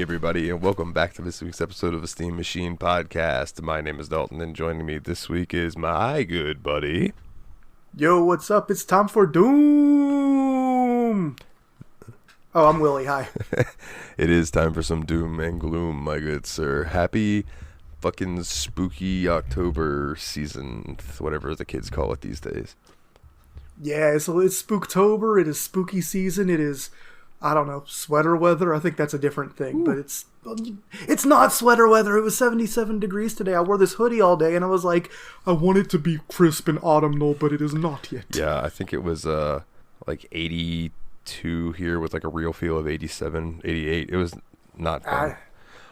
everybody, and welcome back to this week's episode of Steam Machine Podcast. My name is Dalton, and joining me this week is my good buddy. Yo, what's up? It's time for Doom! Oh, I'm Willie, hi. It is time for some doom and gloom, my good sir. Happy fucking spooky October season, whatever the kids call it these days. Yeah, so it's Spooktober, it is spooky season, it is, I don't know, sweater weather. I think that's a different thing, but it's not sweater weather. It was 77 degrees today. I wore this hoodie all day, and I was like, I want it to be crisp and autumnal, but it is not yet. Yeah, I think it was like 82 here with like a real feel of 87, 88. It was not fun.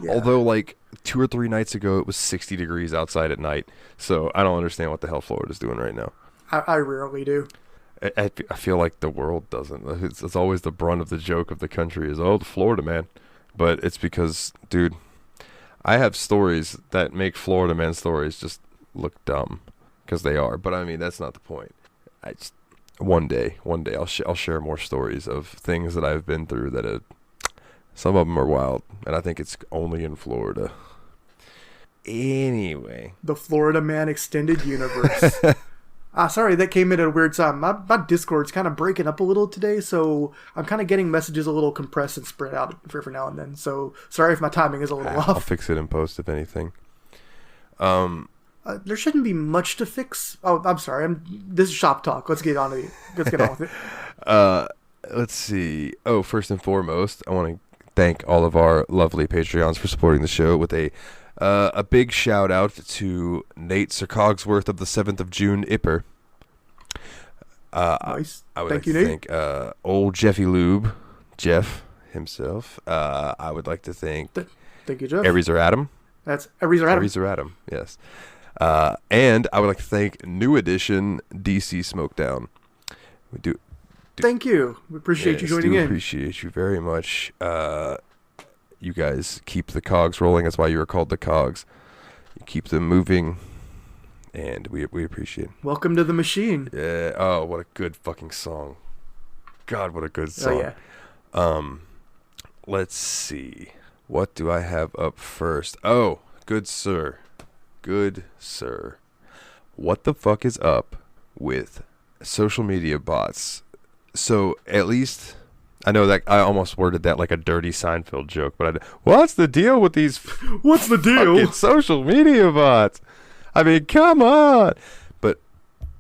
Yeah. Although like 2 or 3 nights ago, it was 60 degrees outside at night. So I don't understand what the hell Florida's doing right now. I rarely do. I feel like the world doesn't. It's always the brunt of the joke of the country is, oh, Florida man. But it's because, dude, I have stories that make Florida man stories just look dumb. Because they are. But I mean, that's not the point. One day I'll share more stories of things that I've been through that some of them are wild. And I think it's only in Florida. Anyway. The Florida Man Extended Universe. Sorry, that came in at a weird time. My Discord's kind of breaking up a little today, so I'm kind of getting messages a little compressed and spread out for every now and then. So, sorry if my timing is a little off. I'll fix it in post, if anything. There shouldn't be much to fix. Oh, I'm sorry. This is shop talk. Let's get on with it. Let's see. Oh, first and foremost, I want to thank all of our lovely Patreons for supporting the show with a big shout out to Nate Sir Cogsworth of the 7th of June Ipper. Nice. I would thank like you, to Nate. thank old Jeffy Lube, Jeff himself. I would like to thank Thank you, Jeff. Aries or Adam. That's Aries or Adam. Aries or Adam, yes. And I would like to thank New Edition DC Smokedown. We do. Thank you. We appreciate you joining in. Appreciate you very much. You guys keep the cogs rolling. That's why you were called the cogs. You keep them moving, and we appreciate it. Welcome to the machine. Yeah. Oh, what a good fucking song. God, what a good song. Oh, yeah. Let's see. What do I have up first? Oh, good sir. Good sir. What the fuck is up with social media bots? So, at least I know that I almost worded that like a dirty Seinfeld joke, but what's the deal with these What's the deal? fucking social media bots? I mean, come on. But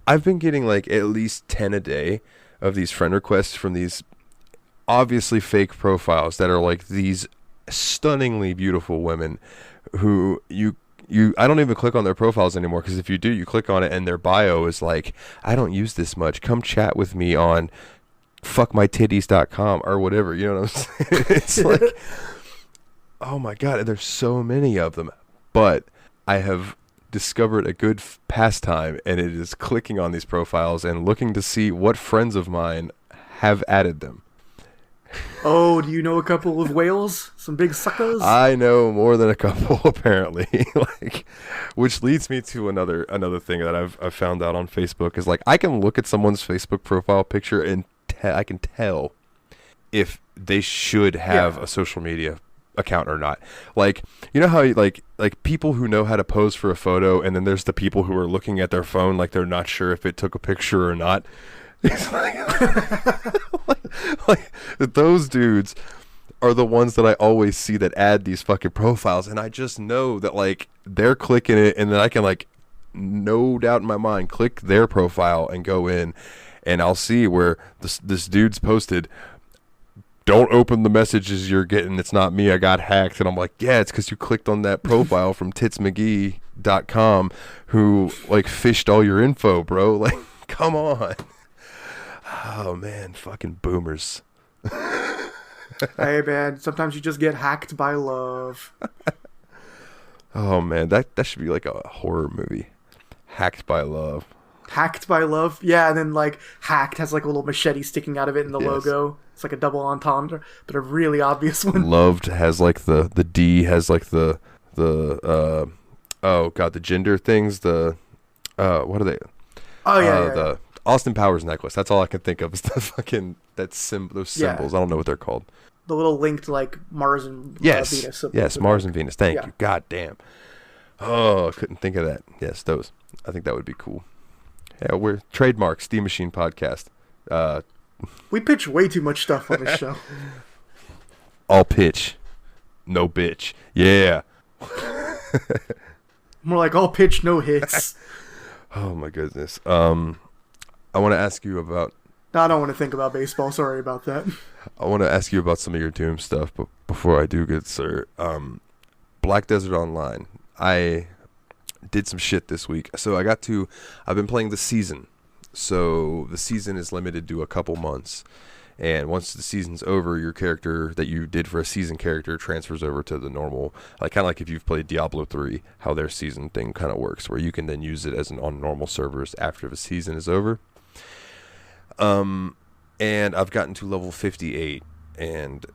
I've been getting like at least 10 a day of these friend requests from these obviously fake profiles that are like these stunningly beautiful women who I don't even click on their profiles anymore, because if you do, you click on it and their bio is like, I don't use this much. Come chat with me on fuckmytitties.com or whatever, you know what I'm saying? It's like, oh my god, and there's so many of them. But I have discovered a good pastime, and it is clicking on these profiles and looking to see what friends of mine have added them. Oh, do you know a couple of whales? Some big suckers? I know more than a couple, apparently. Like, which leads me to another thing that I've found out on Facebook is like, I can look at someone's Facebook profile picture and I can tell if they should have a social media account or not. Like, you know how like people who know how to pose for a photo, and then there's the people who are looking at their phone like they're not sure if it took a picture or not. It's like those dudes are the ones that I always see that add these fucking profiles, and I just know that like they're clicking it, and then I can like, no doubt in my mind, click their profile and go in, and I'll see where this dude's posted, don't open the messages you're getting, it's not me, I got hacked. And I'm like, yeah, it's because you clicked on that profile from titsmcgee.com who like fished all your info, bro. Like, come on. Oh man, fucking boomers. Hey man, sometimes you just get hacked by love. Oh man, that should be like a horror movie. Hacked by love. Hacked by love? Yeah, and then like hacked has like a little machete sticking out of it in the Yes. logo. It's like a double entendre, but a really obvious one. Loved has like the D has like the oh god, the gender things, the what are they? Oh yeah, the Austin Powers necklace. That's all I can think of is the fucking those symbols. I don't know what they're called. the little linked like Mars and Venus. Yes, Mars and Venus. Thank Yeah. you. God damn. Oh, I couldn't think of that. Yes, those. I think that would be cool. Yeah, we're trademark Steam Machine Podcast. We pitch way too much stuff on this show. All pitch, no bitch. Yeah. More like all pitch, no hits. Oh my goodness. I want to ask you about. No, I don't want to think about baseball. Sorry about that. I want to ask you about some of your Doom stuff, but before I do, good sir, Black Desert Online. I did some shit this week. So I've been playing the season. So the season is limited to a couple months. And once the season's over, your character that you did for a season character transfers over to the normal, like kind of like if you've played Diablo 3, how their season thing kind of works, where you can then use it on normal servers after the season is over. And I've gotten to level 58, and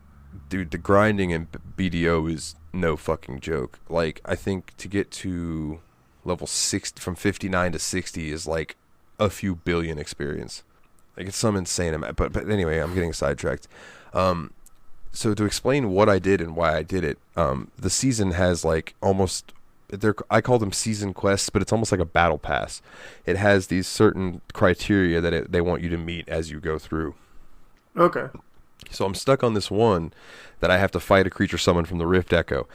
dude, the grinding in BDO is no fucking joke. Like, I think to get to level 6 from 59 to 60 is like a few billion experience. Like, it's some insane amount. But anyway, I'm getting sidetracked. So to explain what I did and why I did it, the season has like almost, I call them season quests, but it's almost like a battle pass. It has these certain criteria that they want you to meet as you go through. Okay. So I'm stuck on this one that I have to fight a creature summoned from the Rift Echo.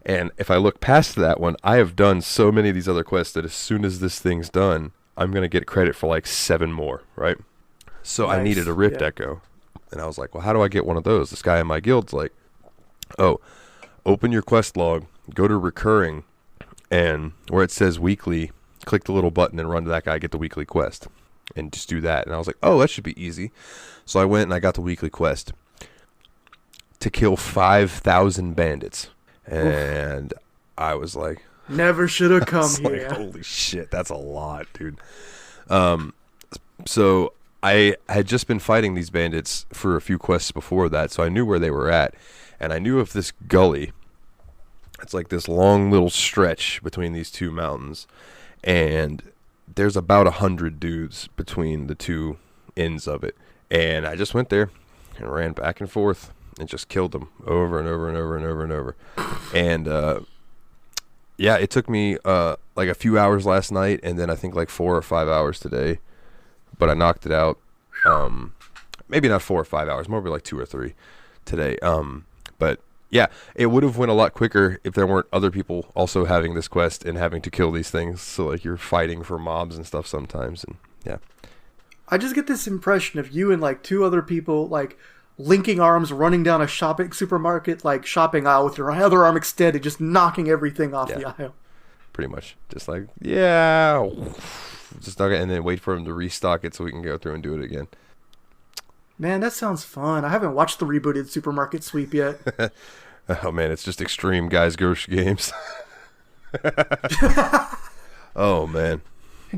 And if I look past that one, I have done so many of these other quests that as soon as this thing's done, I'm going to get credit for like 7 more, right? So nice. I needed a Rift Echo. And I was like, well, how do I get one of those? This guy in my guild's like, oh, open your quest log, go to recurring, and where it says weekly, click the little button and run to that guy, get the weekly quest. And just do that. And I was like, oh, that should be easy. So I went and I got the weekly quest to kill 5,000 bandits. And I was like, never should have come here. Like, holy shit, that's a lot, dude. So I had just been fighting these bandits for a few quests before that, so I knew where they were at. And I knew of this gully. It's like this long little stretch between these two mountains. And there's about 100 dudes between the two ends of it. And I just went there and ran back and forth and just killed them over and over and over and over and over. And yeah, it took me like a few hours last night, and then I think like 4 or 5 hours today. But I knocked it out. Maybe not 4 or 5 hours, more like 2 or 3 today. But yeah, it would have went a lot quicker if there weren't other people also having this quest and having to kill these things. So like you're fighting for mobs and stuff sometimes, and yeah. I just get this impression of you and like 2 other people like linking arms, running down a shopping supermarket, like shopping aisle with your other arm extended, just knocking everything off the aisle. Pretty much, just like just knock it and then wait for him to restock it so we can go through and do it again. Man, that sounds fun. I haven't watched the rebooted Supermarket Sweep yet. Oh man, it's just extreme guys grocery games. Oh man,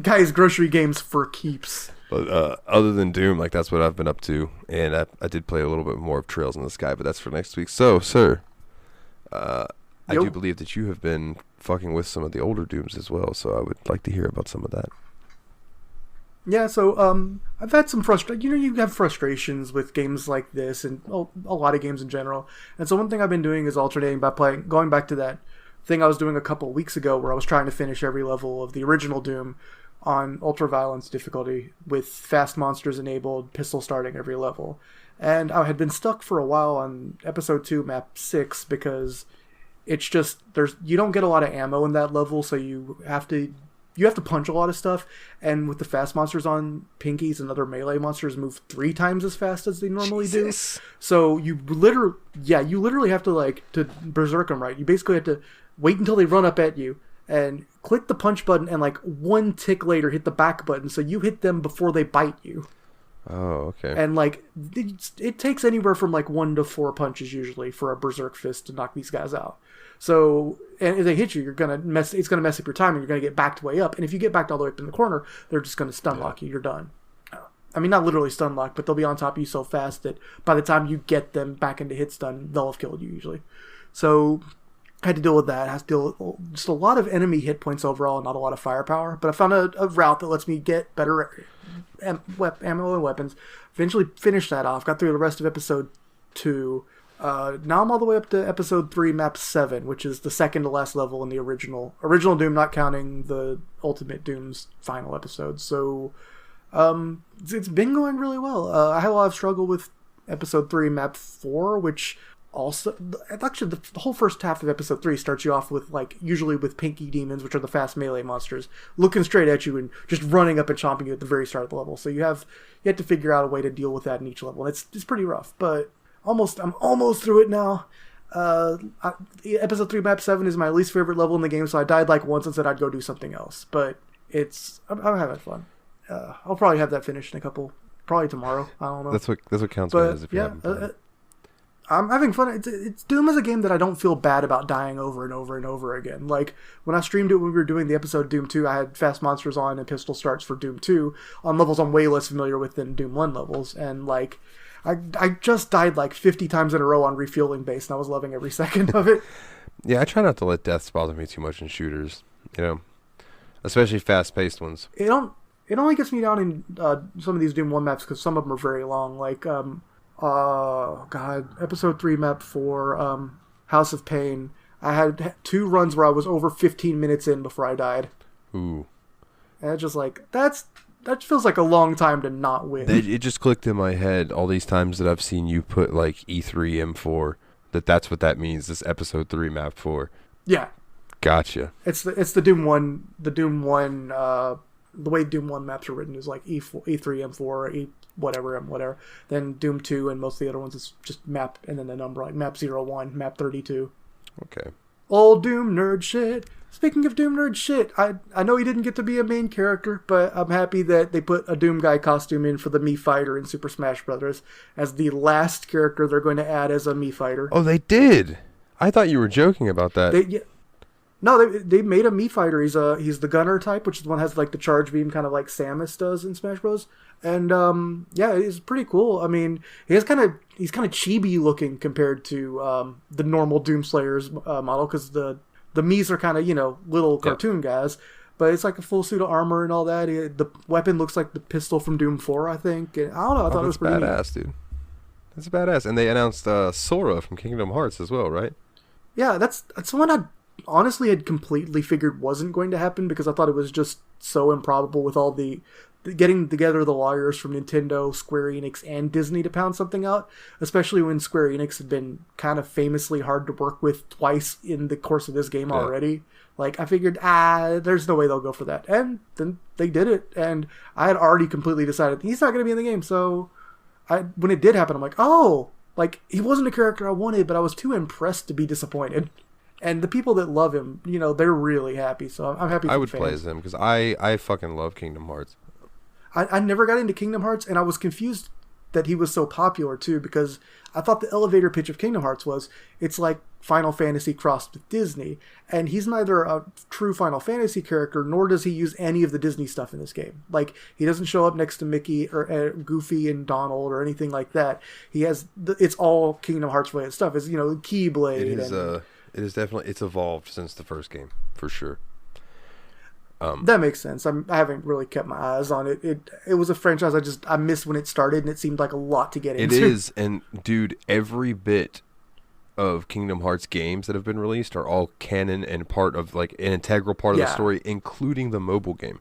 guys grocery games for keeps. But other than Doom, like that's what I've been up to, and I did play a little bit more of Trails in the Sky, but that's for next week. So, sir, I do believe that you have been fucking with some of the older Dooms as well, so I would like to hear about some of that. Yeah, so I've had some frustration. You know, you have frustrations with games like this, and a lot of games in general. And so one thing I've been doing is alternating by going back to that thing I was doing a couple of weeks ago, where I was trying to finish every level of the original Doom on ultra-violence difficulty with fast monsters enabled, pistol starting every level. And I had been stuck for a while on episode 2, map 6, because it's just, you don't get a lot of ammo in that level, so you have to punch a lot of stuff, and with the fast monsters on pinkies and other melee monsters move 3 times as fast as they normally do. So you literally have to berserk them, right? You basically have to wait until they run up at you and click the punch button, and like 1 tick later hit the back button, so you hit them before they bite you. Oh, okay. And like it takes anywhere from like 1 to 4 punches usually for a berserk fist to knock these guys out. So, and if they hit you, it's gonna mess up your time, and you're gonna get backed way up. And if you get backed all the way up in the corner, they're just gonna stun lock you. You're done. I mean, not literally stun lock, but they'll be on top of you so fast that by the time you get them back into hit stun, they'll have killed you usually. So I had to deal with that. I had to deal with just a lot of enemy hit points overall and not a lot of firepower. But I found a route that lets me get better ammo and weapons. Eventually finished that off. Got through the rest of episode 2. Now I'm all the way up to episode 3, map 7, which is the second to last level in the original Doom, not counting the Ultimate Doom's final episode. So it's been going really well. I had a lot of struggle with episode 3, map 4, which also actually the whole first half of episode 3 starts you off with usually with pinky demons, which are the fast melee monsters, looking straight at you and just running up and chomping you at the very start of the level. So you have to figure out a way to deal with that in each level, and it's pretty rough, but I'm almost through it now. Episode 3 map 7 is my least favorite level in the game, so I died once and said I'd go do something else, but I'm having fun. I'll probably have that finished in probably tomorrow. I don't know. That's what counts, but if you're having fun. I'm having fun. Doom is a game that I don't feel bad about dying over and over and over again. Like, when I streamed it when we were doing the episode Doom 2, I had fast monsters on and pistol starts for Doom 2 on levels I'm way less familiar with than Doom 1 levels. And, I just died 50 times in a row on refueling base, and I was loving every second of it. Yeah, I try not to let deaths bother me too much in shooters, especially fast-paced ones. It only gets me down in some of these Doom 1 maps because some of them are very long. Episode 3, map 4, House of Pain. I had 2 runs where I was over 15 minutes in before I died. Ooh. And it's just that feels like a long time to not win. It just clicked in my head all these times that I've seen you put E3 M4, that's what that means, this episode 3, map 4. Yeah. Gotcha. It's the Doom 1, the way Doom 1 maps are written is E4, E3, M4, E whatever. Then Doom 2 and most of the other ones is just map and then the number, map 01, map 32. Okay. Old Doom nerd shit. Speaking of Doom nerd shit, I know he didn't get to be a main character, but I'm happy that they put a Doom guy costume in for the Mii Fighter in Super Smash Bros. As the last character they're going to add as a Mii Fighter. Oh, they did? I thought you were joking about that. No, they made a Mii Fighter. He's the gunner type, which is the one that has the charge beam, kind of like Samus does in Smash Bros. And he's pretty cool. I mean, he's kind of chibi looking compared to the normal Doomslayer's model, because the Miis are kind of little cartoon guys. But it's a full suit of armor and all that. The weapon looks like the pistol from Doom 4, I think. And I don't know. I thought it was pretty badass, dude. That's badass. And they announced Sora from Kingdom Hearts as well, right? Yeah, that's one I honestly had completely figured wasn't going to happen, because I thought it was just so improbable with all the getting together the lawyers from Nintendo, Square Enix, and Disney to pound something out, especially when Square Enix had been kind of famously hard to work with twice in the course of this game already. I figured, there's no way they'll go for that. And then they did it, and I had already completely decided he's not going to be in the game, so when it did happen, I'm he wasn't a character I wanted, but I was too impressed to be disappointed. And the people that love him, they're really happy, so I'm happy for I would fans. play as him, because I fucking love Kingdom Hearts. I never got into Kingdom Hearts, and I was confused that he was so popular, too, because I thought the elevator pitch of Kingdom Hearts was, it's like Final Fantasy crossed with Disney, and he's neither a true Final Fantasy character, nor does he use any of the Disney stuff in this game. He doesn't show up next to Mickey or Goofy and Donald or anything like that. He has, it's all Kingdom Hearts related stuff. It's, Keyblade. It is definitely, it's evolved since the first game, for sure. That makes sense. I haven't really kept my eyes on it. It was a franchise I missed when it started, and it seemed like a lot to get into. It is, and dude, every bit of Kingdom Hearts games that have been released are all canon and part of an integral part of the story, including the mobile game.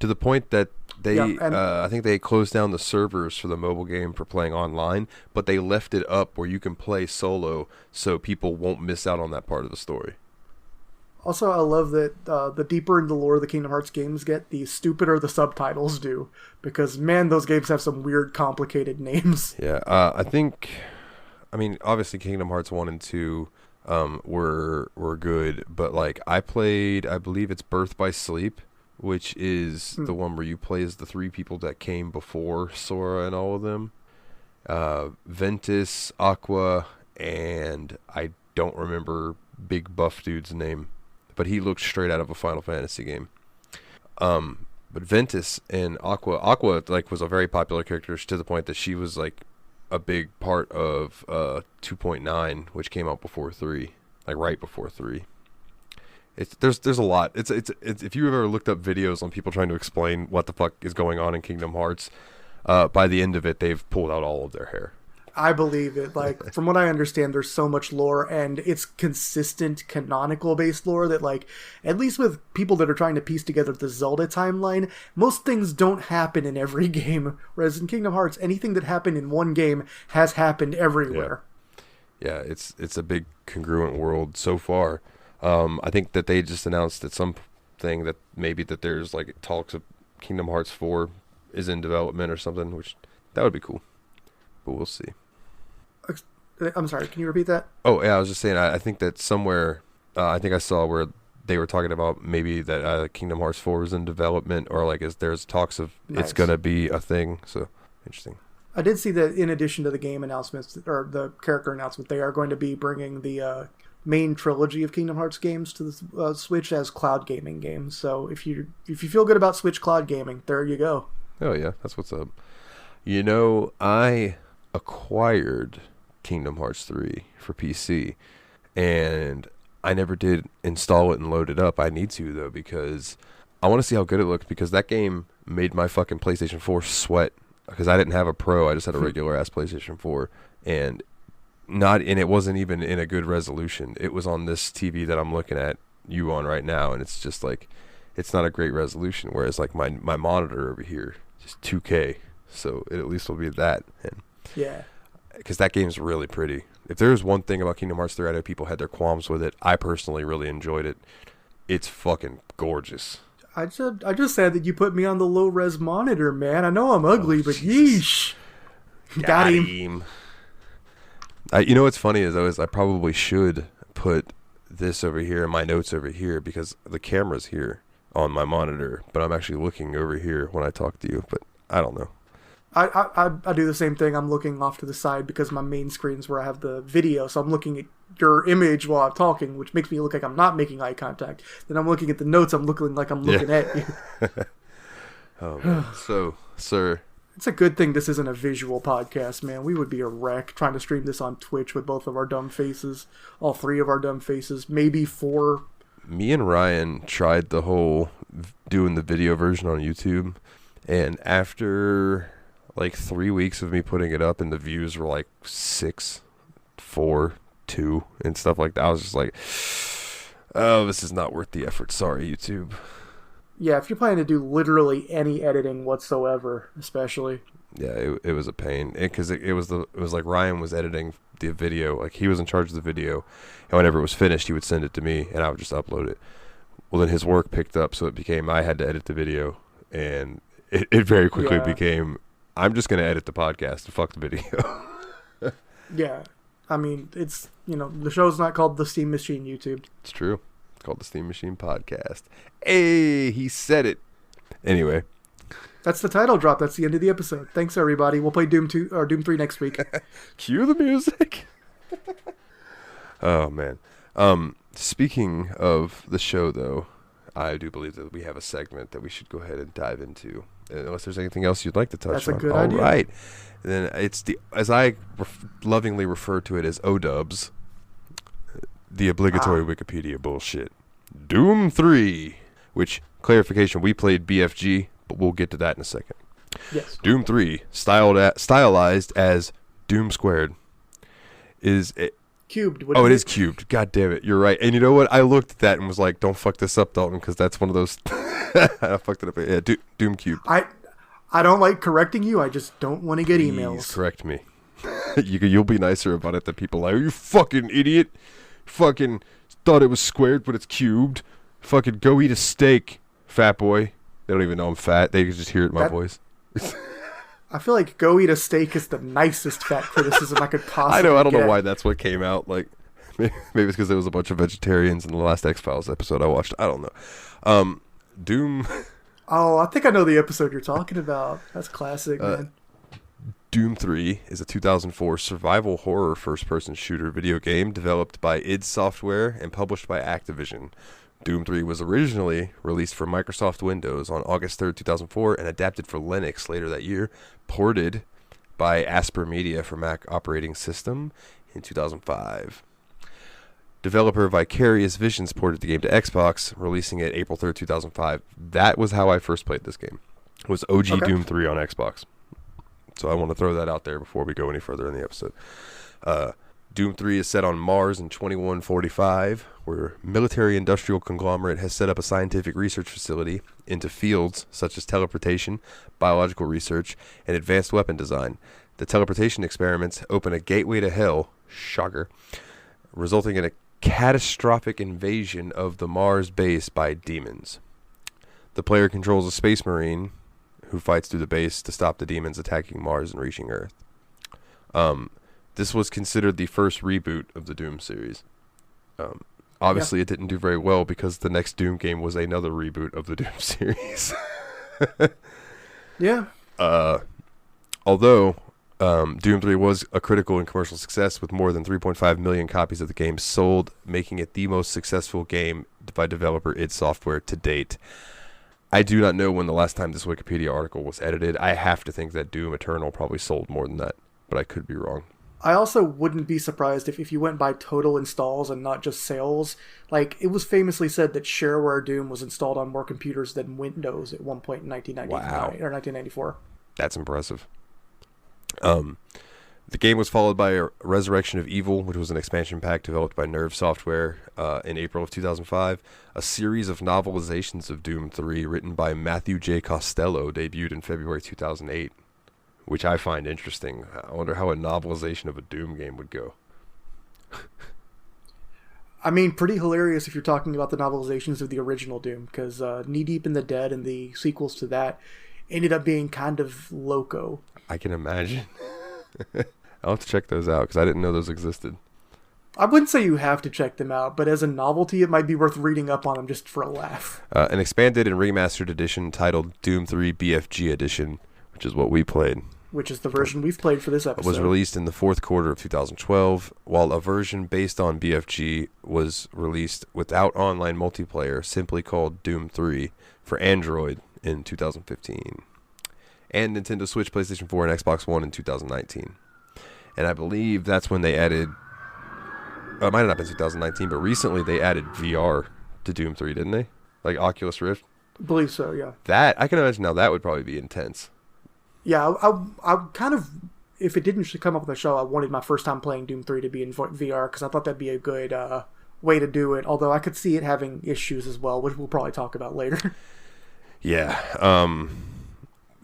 To the point that they, I think they closed down the servers for the mobile game for playing online, but they left it up where you can play solo, so people won't miss out on that part of the story. Also, I love that the deeper into the lore the Kingdom Hearts games get, the stupider the subtitles do. Because, man, those games have some weird, complicated names. Yeah, obviously Kingdom Hearts 1 and 2 were good. But, I played, I believe it's Birth by Sleep, which is the one where you play as the 3 people that came before Sora and all of them. Ventus, Aqua, and I don't remember big buff dude's name. But he looked straight out of a Final Fantasy game. But Ventus and Aqua was a very popular character to the point that she was a big part of 2.9, which came out before 3, right before 3. There's a lot. It's if you ever looked up videos on people trying to explain what the fuck is going on in Kingdom Hearts, by the end of it they've pulled out all of their hair. I believe it. Like, from what I understand, there's so much lore, and it's consistent, canonical-based lore that, like, at least with people that are trying to piece together the Zelda timeline, most things don't happen in every game. Whereas in Kingdom Hearts, anything that happened in one game has happened everywhere. Yeah, it's a big congruent world so far. I think that they just announced at some thing that maybe that there's, like, talks of Kingdom Hearts 4 is in development or something, which that would be cool. But we'll see. I'm sorry, can you repeat that? Oh, yeah, I was just saying, I think that somewhere, I think I saw where they were talking about maybe that Kingdom Hearts 4 is in development, or like there's talks of it's going to be a thing. So, interesting. I did see that in addition to the game announcements, or the character announcement, they are going to be bringing the main trilogy of Kingdom Hearts games to the Switch as cloud gaming games. So if you feel good about Switch cloud gaming, there you go. Oh, yeah, that's what's up. You know, I acquired Kingdom Hearts 3 for PC, and I never did install it and load it up. I need to, though, because I want to see how good it looks, because that game made my fucking PlayStation 4 sweat, because I didn't have a Pro. I just had a regular-ass PlayStation 4, and it wasn't even in a good resolution. It was on this TV that I'm looking at you on right now, and it's just like, it's not a great resolution, whereas like my monitor over here, just 2K, so it at least will be that. And yeah, because that game's really pretty. If there's one thing about Kingdom Hearts 3, I know people had their qualms with it. I personally really enjoyed it. It's fucking gorgeous. I just said that you put me on the low res monitor, man. I know I'm ugly, but Jesus. Yeesh, got him. You know what's funny is I probably should put this over here and my notes over here, because the camera's here on my monitor, but I'm actually looking over here when I talk to you. But I don't know. I do the same thing. I'm looking off to the side because my main screen's where I have the video, so I'm looking at your image while I'm talking, which makes me look like I'm not making eye contact. Then I'm looking at the notes, I'm looking like I'm looking at you. Oh, man. So, sir, it's a good thing this isn't a visual podcast, man. We would be a wreck trying to stream this on Twitch with both of our dumb faces, all three of our dumb faces, maybe four. Me and Ryan tried the whole doing the video version on YouTube, and after like 3 weeks of me putting it up and the views were like 6, 4, 2 and stuff like that, I was just like, oh, this is not worth the effort. Sorry, YouTube. Yeah, if you're planning to do literally any editing whatsoever, especially. Yeah, it was a pain, because it was like Ryan was editing the video, like he was in charge of the video, and whenever it was finished, he would send it to me, and I would just upload it. Well, then his work picked up, so it became I had to edit the video, and it very quickly became I'm just gonna edit the podcast and fuck the video. Yeah, I mean, it's, the show's not called The Steam Machine YouTube. It's true. It's called The Steam Machine Podcast. Hey, he said it. Anyway. That's the title drop. That's the end of the episode. Thanks, everybody. We'll play Doom 2 or Doom 3 next week. Cue the music. Oh, man. Speaking of the show, though, I do believe that we have a segment that we should go ahead and dive into. Unless there's anything else you'd like to touch on. That's a good idea. All right. Then it's as I lovingly refer to it as O-dubs, the obligatory Wikipedia bullshit. Doom 3, which, clarification, we played BFG, but we'll get to that in a second. Yes. Doom 3, stylized as Doom Squared, is it cubed? It is cubed. God damn it, you're right. And you know what? I looked at that and was like, "Don't fuck this up, Dalton," because that's one of those. I fucked it up. Yeah, Doom cubed. I don't like correcting you. I just don't want to get Please emails. Correct me. You'll be nicer about it than people like, "Are you fucking idiot? Fucking thought it was squared, but it's cubed. Fucking go eat a steak, fat boy." They don't even know I'm fat. They can just hear it in my voice. I feel like go eat a steak is the nicest fat criticism I could possibly I don't get. know why that's what came out. Like, maybe it's because there was a bunch of vegetarians in the last X-Files episode I watched. I don't know. Doom. Oh, I think I know the episode you're talking about. That's classic, man. Doom 3 is a 2004 survival horror first-person shooter video game developed by id Software and published by Activision. Doom 3 was originally released for Microsoft Windows on August 3rd, 2004, and adapted for Linux later that year, ported by Asper Media for Mac operating system in 2005. Developer Vicarious Visions ported the game to Xbox, releasing it April 3rd, 2005. That was how I first played this game. It was OG Doom 3 on Xbox. So I want to throw that out there before we go any further in the episode. Doom 3 is set on Mars in 2145, where military-industrial conglomerate has set up a scientific research facility into fields such as teleportation, biological research, and advanced weapon design. The teleportation experiments open a gateway to hell, shocker, resulting in a catastrophic invasion of the Mars base by demons. The player controls a space marine who fights through the base to stop the demons attacking Mars and reaching Earth. This was considered the first reboot of the Doom series. Obviously, It didn't do very well because the next Doom game was another reboot of the Doom series. Yeah. Although Doom 3 was a critical and commercial success with more than 3.5 million copies of the game sold, making it the most successful game by developer id Software to date. I do not know when the last time this Wikipedia article was edited. I have to think that Doom Eternal probably sold more than that, but I could be wrong. I also wouldn't be surprised if you went by total installs and not just sales. Like, it was famously said that shareware Doom was installed on more computers than Windows at one point in 1999 or 1994. That's impressive. The game was followed by Resurrection of Evil, which was an expansion pack developed by Nerve Software in April of 2005. A series of novelizations of Doom 3 written by Matthew J. Costello debuted in February 2008. Which I find interesting. I wonder how a novelization of a Doom game would go. I mean, pretty hilarious if you're talking about the novelizations of the original Doom, because Knee Deep in the Dead and the sequels to that ended up being kind of loco. I can imagine. I'll have to check those out, because I didn't know those existed. I wouldn't say you have to check them out, but as a novelty, it might be worth reading up on them just for a laugh. An expanded and remastered edition titled Doom 3 BFG Edition, which is what we played. Which is the version we've played for this episode. Was released in the fourth quarter of 2012, while a version based on BFG was released without online multiplayer, simply called Doom 3, for Android in 2015. And Nintendo Switch, PlayStation 4, and Xbox One in 2019. And I believe that's when they added... it might not have been 2019, but recently they added VR to Doom 3, didn't they? Like Oculus Rift? I believe so, yeah. That, I can imagine now that would probably be intense. Yeah, I kind of, if it didn't come up on the show, I wanted my first time playing Doom 3 to be in VR, because I thought that'd be a good way to do it, although I could see it having issues as well, which we'll probably talk about later. Yeah.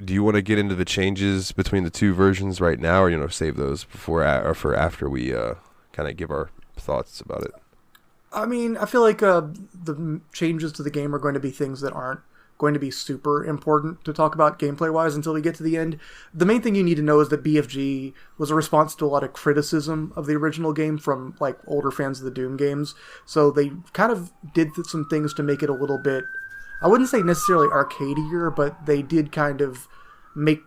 Do you want to get into the changes between the two versions right now, or save those for after we kind of give our thoughts about it? I mean, I feel like the changes to the game are going to be things that aren't going to be super important to talk about gameplay-wise until we get to the end. The main thing you need to know is that BFG was a response to a lot of criticism of the original game from like older fans of the Doom games. So they kind of did some things to make it a little bit, I wouldn't say necessarily arcadier, but they did kind of make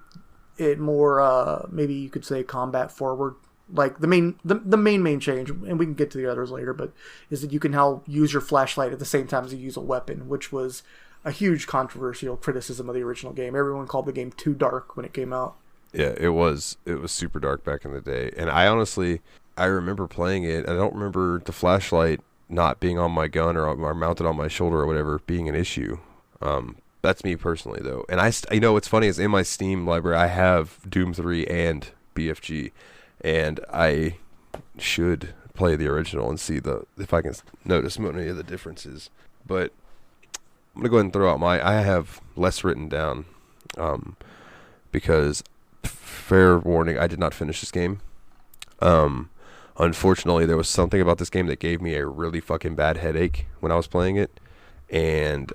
it more, maybe you could say combat forward. Like the main change, and we can get to the others later, but is that you can now use your flashlight at the same time as you use a weapon, which was a huge controversial criticism of the original game. Everyone called the game too dark when it came out. Yeah, it was super dark back in the day. And I remember playing it. I don't remember the flashlight not being on my gun or mounted on my shoulder or whatever being an issue. That's me personally, though. And what's funny is in my Steam library, I have Doom 3 and BFG. And I should play the original and see if I can notice any of the differences. But I'm going to go ahead and throw out I have less written down because, fair warning, I did not finish this game. Unfortunately, there was something about this game that gave me a really fucking bad headache when I was playing it. And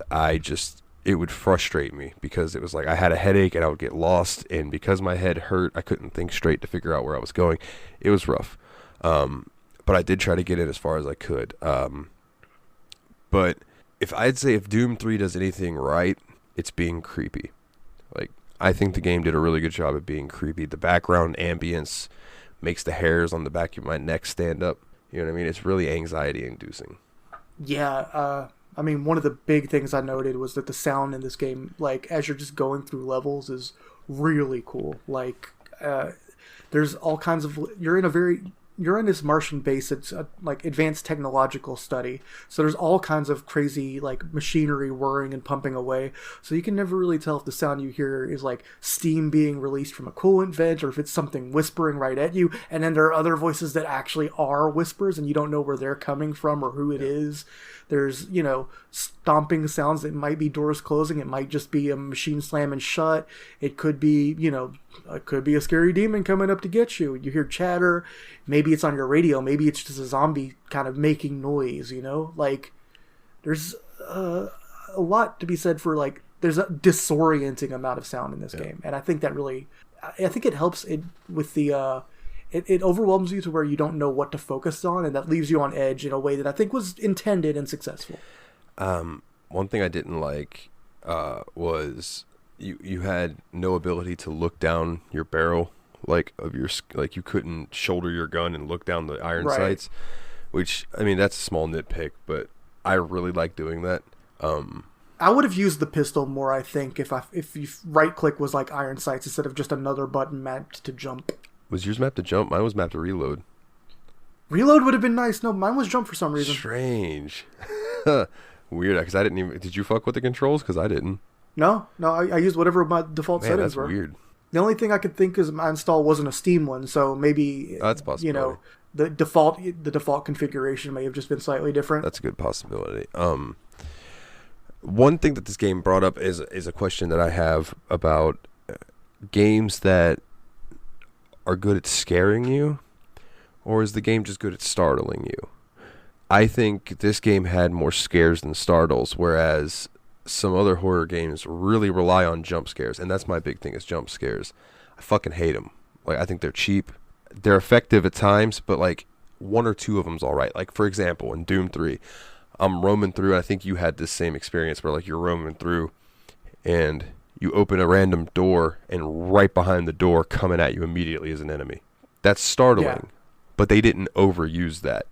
it would frustrate me because it was like I had a headache and I would get lost. And because my head hurt, I couldn't think straight to figure out where I was going. It was rough. But I did try to get in as far as I could. But if Doom 3 does anything right, it's being creepy. Like, I think the game did a really good job at being creepy. The background ambience makes the hairs on the back of my neck stand up. You know what I mean? It's really anxiety inducing. Yeah, I mean, one of the big things I noted was that the sound in this game, like, as you're just going through levels, is really cool. Like, there's all kinds of... You're in a very you're in this Martian base. It's a, like advanced technological study. So there's all kinds of crazy like machinery whirring and pumping away. So you can never really tell if the sound you hear is like steam being released from a coolant vent or if it's something whispering right at you. And then there are other voices that actually are whispers and you don't know where they're coming from or who it is. There's, you know, stomping sounds that might be doors closing. It might just be a machine slamming shut. It could be, you know, it could be a scary demon coming up to get you. You hear chatter. Maybe it's on your radio. Maybe it's just a zombie kind of making noise, you know? Like, there's a lot to be said for, like, there's a disorienting amount of sound in this game. And I think that really, I think it helps it with the, it overwhelms you to where you don't know what to focus on, and that leaves you on edge in a way that I think was intended and successful. One thing I didn't like was you had no ability to look down your barrel, like you couldn't shoulder your gun and look down the iron sights, which, I mean, that's a small nitpick, but I really like doing that. I would have used the pistol more, I think, if you right click was like iron sights instead of just another button mapped to jump. Was yours mapped to jump? Mine was mapped to reload. Reload would have been nice. No, mine was jump for some reason. Strange. Weird, because I didn't even... Did you fuck with the controls? Because I didn't. No, I used whatever my default settings were. That's weird. The only thing I could think is my install wasn't a Steam one, so maybe... That's possible. You know, the default configuration may have just been slightly different. That's a good possibility. One thing that this game brought up is a question that I have about games that are good at scaring you, or is the game just good at startling you? I think this game had more scares than startles, whereas some other horror games really rely on jump scares, and that's my big thing is jump scares. I fucking hate them. Like, I think they're cheap. They're effective at times, but like one or two of them's all right. Like, for example, in Doom 3, I'm roaming through, and I think you had this same experience where like you're roaming through and you open a random door, and right behind the door coming at you immediately is an enemy. That's startling, but they didn't overuse that.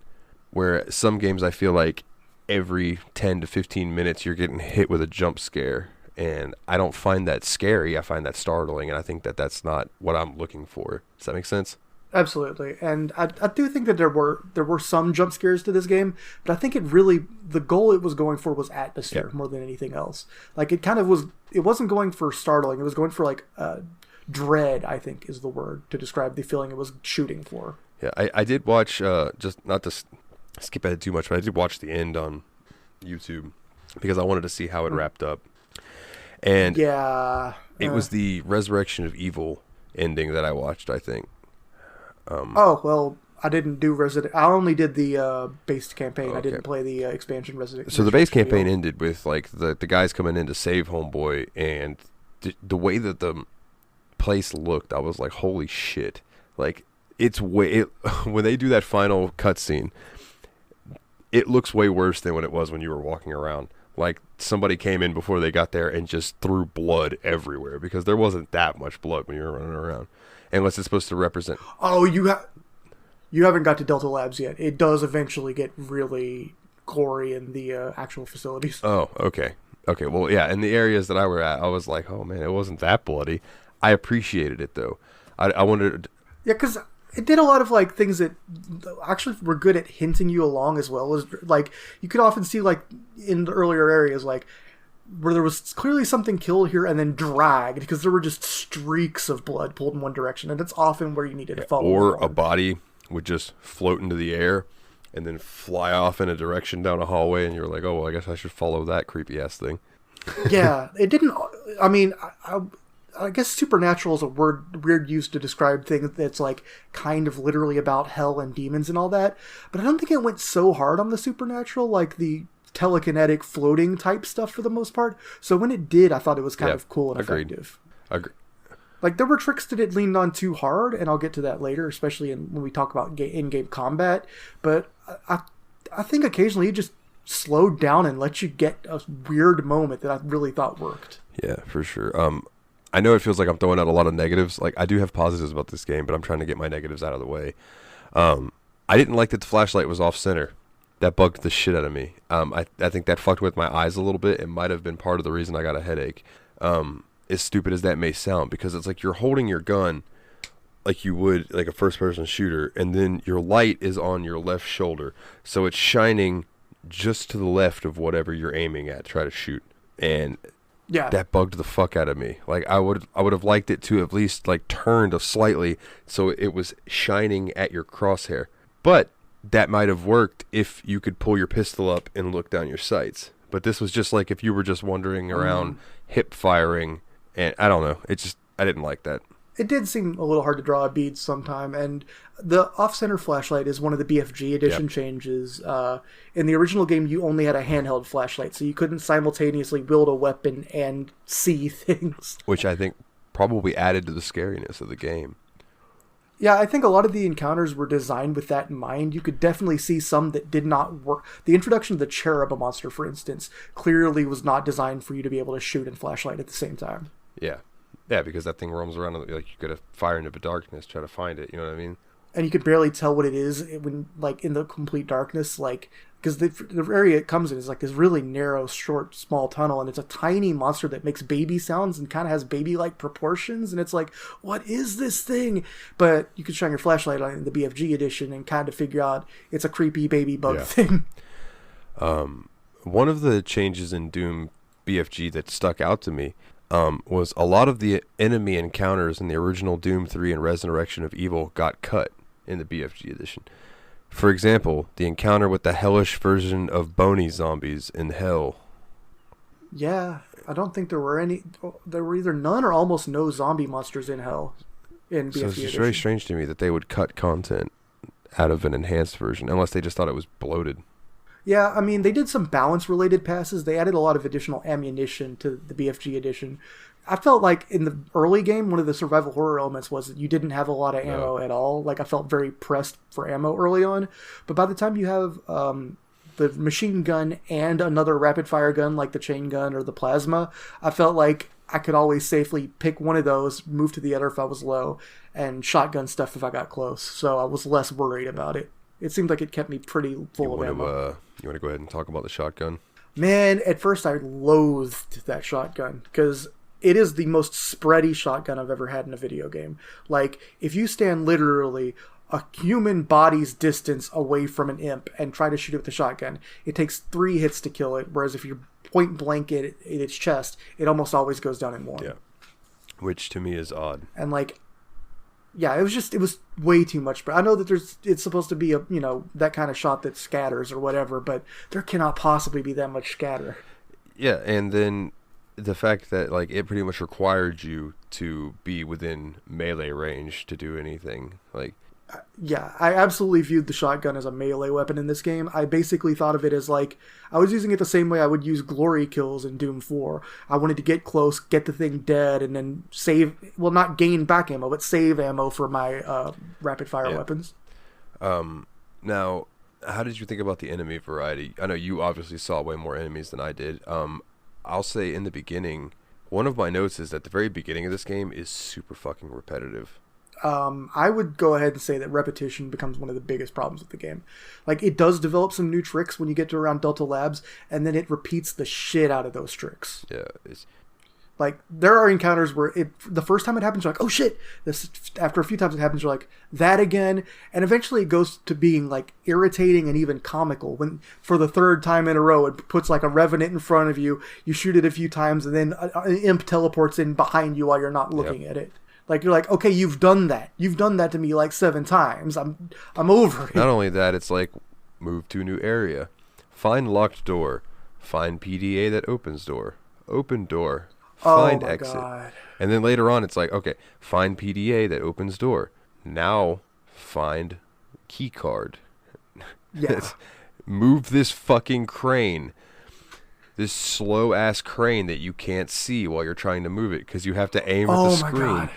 Where some games I feel like every 10 to 15 minutes you're getting hit with a jump scare, and I don't find that scary. I find that startling, and I think that that's not what I'm looking for. Does that make sense? Absolutely, and I do think that there were some jump scares to this game, but I think the goal it was going for was atmosphere more than anything else. Like, it kind of was, it wasn't going for startling, it was going for like dread, I think is the word to describe the feeling it was shooting for. Yeah, I did watch, just not to skip ahead too much, but I did watch the end on YouTube because I wanted to see how it wrapped up. And it was the Resurrection of Evil ending that I watched, I think. Well, I didn't do I only did the base campaign. Okay. I didn't play the expansion Resident. So the base campaign ended with like the guys coming in to save Homeboy, and the way that the place looked, I was like, holy shit! Like when they do that final cutscene, it looks way worse than what it was when you were walking around. Like somebody came in before they got there and just threw blood everywhere, because there wasn't that much blood when you were running around. Unless it's supposed to represent... Oh, you haven't got to Delta Labs yet. It does eventually get really gory in the actual facilities. Oh, okay. Okay, well, yeah, in the areas that I were at, I was like, oh, man, it wasn't that bloody. I appreciated it, though. I wondered... Yeah, because it did a lot of, like, things that actually were good at hinting you along as well. As, like, you could often see, like, in the earlier areas, like, where there was clearly something killed here and then dragged, because there were just streaks of blood pulled in one direction, and that's often where you needed to follow. Or a body would just float into the air and then fly off in a direction down a hallway, and you're like, oh, well, I guess I should follow that creepy-ass thing. Yeah, it didn't... I mean, I guess supernatural is a weird use to describe things that's, like, kind of literally about hell and demons and all that, but I don't think it went so hard on the supernatural, like the telekinetic floating type stuff for the most part. So when it did, I thought it was kind of cool and effective. Agreed. Like, there were tricks that it leaned on too hard, and I'll get to that later, especially when we talk about in-game combat. But I think occasionally it just slowed down and let you get a weird moment that I really thought worked. Yeah, for sure. I know it feels like I'm throwing out a lot of negatives. Like, I do have positives about this game, but I'm trying to get my negatives out of the way. I didn't like that the flashlight was off-center. That bugged the shit out of me. I think that fucked with my eyes a little bit. It might have been part of the reason I got a headache. As stupid as that may sound, because it's like you're holding your gun like you would like a first-person shooter, and then your light is on your left shoulder, so it's shining just to the left of whatever you're aiming at to try to shoot, and Yeah. that bugged the fuck out of me. Like I would have liked it to at least like turned slightly so it was shining at your crosshair, but that might have worked if you could pull your pistol up and look down your sights. But this was just like if you were just wandering around hip firing, and I don't know, I didn't like that. It did seem a little hard to draw a bead sometime, and the off-center flashlight is one of the BFG Edition changes. In the original game, you only had a handheld flashlight, so you couldn't simultaneously wield a weapon and see things. Which I think probably added to the scariness of the game. Yeah, I think a lot of the encounters were designed with that in mind. You could definitely see some that did not work. The introduction of the Cherub monster, for instance, clearly was not designed for you to be able to shoot and flashlight at the same time. Yeah. Yeah, because that thing roams around, like you gotta fire into the darkness, try to find it, you know what I mean? And you could barely tell what it is when, like, in the complete darkness, like, because the area it comes in is like this really narrow, short, small tunnel, and it's a tiny monster that makes baby sounds and kind of has baby-like proportions, and it's like, what is this thing? But you could shine your flashlight on it in the BFG edition and kind of figure out it's a creepy baby bug thing. One of the changes in Doom BFG that stuck out to me was a lot of the enemy encounters in the original Doom 3 and Resurrection of Evil got cut in the BFG edition. For example, the encounter with the hellish version of bony zombies in Hell. Yeah, I don't think there were any. There were either none or almost no zombie monsters in Hell in BFG So it's just edition. very strange to me that they would cut content out of an enhanced version, unless they just thought it was bloated. Yeah, I mean, they did some balance-related passes. They added a lot of additional ammunition to the BFG edition. I felt like in the early game, one of the survival horror elements was that you didn't have a lot of ammo at all. Like, I felt very pressed for ammo early on. But by the time you have the machine gun and another rapid-fire gun, like the chain gun or the plasma, I felt like I could always safely pick one of those, move to the other if I was low, and shotgun stuff if I got close. So I was less worried about it. It seemed like it kept me pretty full of ammo. You want to go ahead and talk about the shotgun? Man, at first I loathed that shotgun because it is the most spready shotgun I've ever had in a video game. Like, if you stand literally a human body's distance away from an imp and try to shoot it with a shotgun, it takes 3 hits to kill it, whereas if you're point blank at its chest, it almost always goes down in 1. Yeah. Which to me is odd. And like, yeah, it was way too much. But I know that it's supposed to be a, that kind of shot that scatters or whatever, but there cannot possibly be that much scatter. Yeah, and then the fact that like it pretty much required you to be within melee range to do anything. Like, yeah, I absolutely viewed the shotgun as a melee weapon in this game. I basically thought of it as like, I was using it the same way I would use glory kills in Doom 4. I wanted to get close, get the thing dead, and then not gain back ammo, but save ammo for my rapid fire weapons. Now, how did you think about the enemy variety? I know you obviously saw way more enemies than I did. I'll say in the beginning, one of my notes is that the very beginning of this game is super fucking repetitive. I would go ahead and say that repetition becomes one of the biggest problems with the game. Like, it does develop some new tricks when you get to around Delta Labs, and then it repeats the shit out of those tricks. Yeah. Like, there are encounters where the first time it happens, you're like, oh shit. After a few times it happens, you're like, that again. And eventually it goes to being, like, irritating and even comical. When, for the 3rd time in a row, it puts, like, a Revenant in front of you, you shoot it a few times, and then an imp teleports in behind you while you're not looking at it. Like, you're like, okay, you've done that. You've done that to me like 7 times. I'm over it. Not only that, it's like, move to a new area. Find locked door. Find PDA that opens door. Open door. Find exit. God. And then later on, it's like, okay, find PDA that opens door. Now, find key card. Yeah. Move this fucking crane. This slow-ass crane that you can't see while you're trying to move it because you have to aim at the screen. God.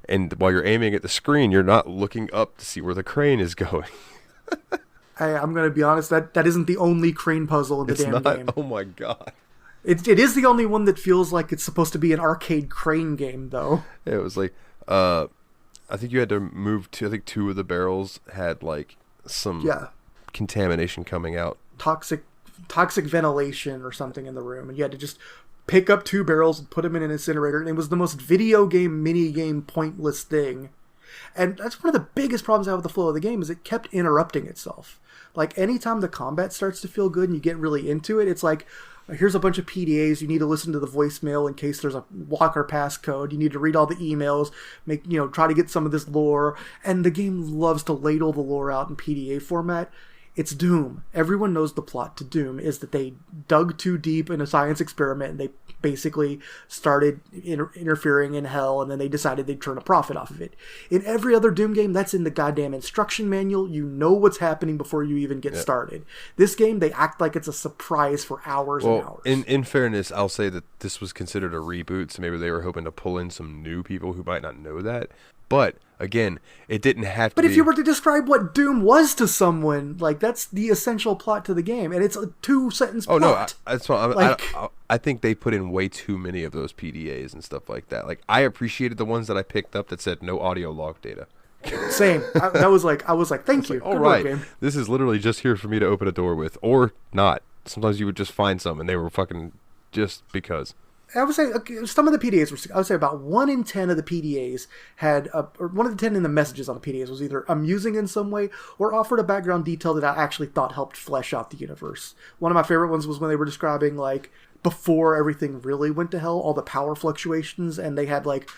And while you're aiming at the screen, you're not looking up to see where the crane is going. Hey, I'm going to be honest, that isn't the only crane puzzle in the damn game. Oh my god. It is the only one that feels like it's supposed to be an arcade crane game, though. Yeah, it was like, I think you had to move to, I think 2 of the barrels had like some contamination coming out. Toxic ventilation or something in the room, and you had to just pick up 2 barrels and put them in an incinerator, and it was the most video game mini game pointless thing. And that's one of the biggest problems I have with the flow of the game is it kept interrupting itself. Like, anytime the combat starts to feel good and you get really into it, it's like, here's a bunch of PDAs. You need to listen to the voicemail in case there's a walker passcode. You need to read all the emails, try to get some of this lore. And the game loves to ladle the lore out in PDA format. It's Doom. Everyone knows the plot to Doom is that they dug too deep in a science experiment and they basically started interfering in hell, and then they decided they'd turn a profit off of it. In every other Doom game, that's in the goddamn instruction manual. You know what's happening before you even get started. This game, they act like it's a surprise for hours and hours. In fairness, I'll say that this was considered a reboot, so maybe they were hoping to pull in some new people who might not know that. But, again, it didn't have to be... But if you were to describe what Doom was to someone, like, that's the essential plot to the game. And it's a 2-sentence plot. Oh, no, that's fine. I think they put in way too many of those PDAs and stuff like that. Like, I appreciated the ones that I picked up that said no audio log data. Same. I was like, thank you. All right, game. This is literally just here for me to open a door with, or not. Sometimes you would just find some, and they were fucking just because... I would say some of the PDAs were. I would say about 1 in 10 of the PDAs had, or 1 in 10 in the messages on the PDAs was either amusing in some way or offered a background detail that I actually thought helped flesh out the universe. One of my favorite ones was when they were describing, like, before everything really went to hell, all the power fluctuations, and they had, like,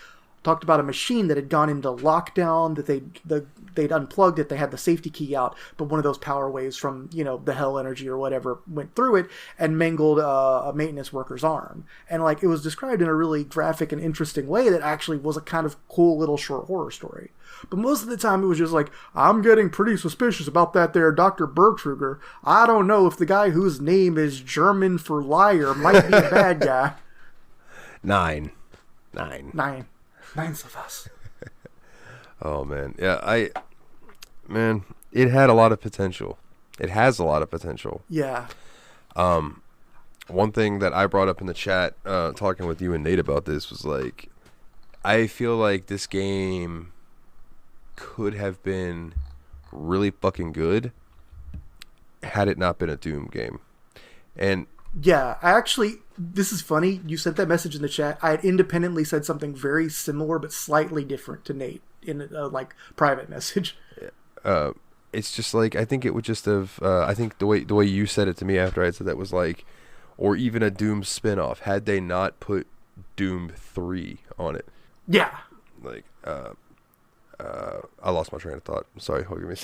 talked about a machine that had gone into lockdown, that they'd unplugged it, they had the safety key out, but one of those power waves from, the hell energy or whatever went through it and mangled a maintenance worker's arm. And, like, it was described in a really graphic and interesting way that actually was a kind of cool little short horror story. But most of the time it was just like, I'm getting pretty suspicious about that there Dr. Bergtruger. I don't know if the guy whose name is German for liar might be a bad guy. Nine. Nines of us. Oh, man. Yeah, it had a lot of potential. It has a lot of potential. Yeah. One thing that I brought up in the chat, talking with you and Nate about this, was like, I feel like this game could have been really fucking good had it not been a Doom game. And yeah, this is funny. You sent that message in the chat. I had independently said something very similar but slightly different to Nate in a private message. It's just like, I think it would just have, I think the way you said it to me after I said that was like, or even a Doom spinoff, had they not put Doom 3 on it. Yeah. Like, I lost my train of thought. I'm sorry, hold me.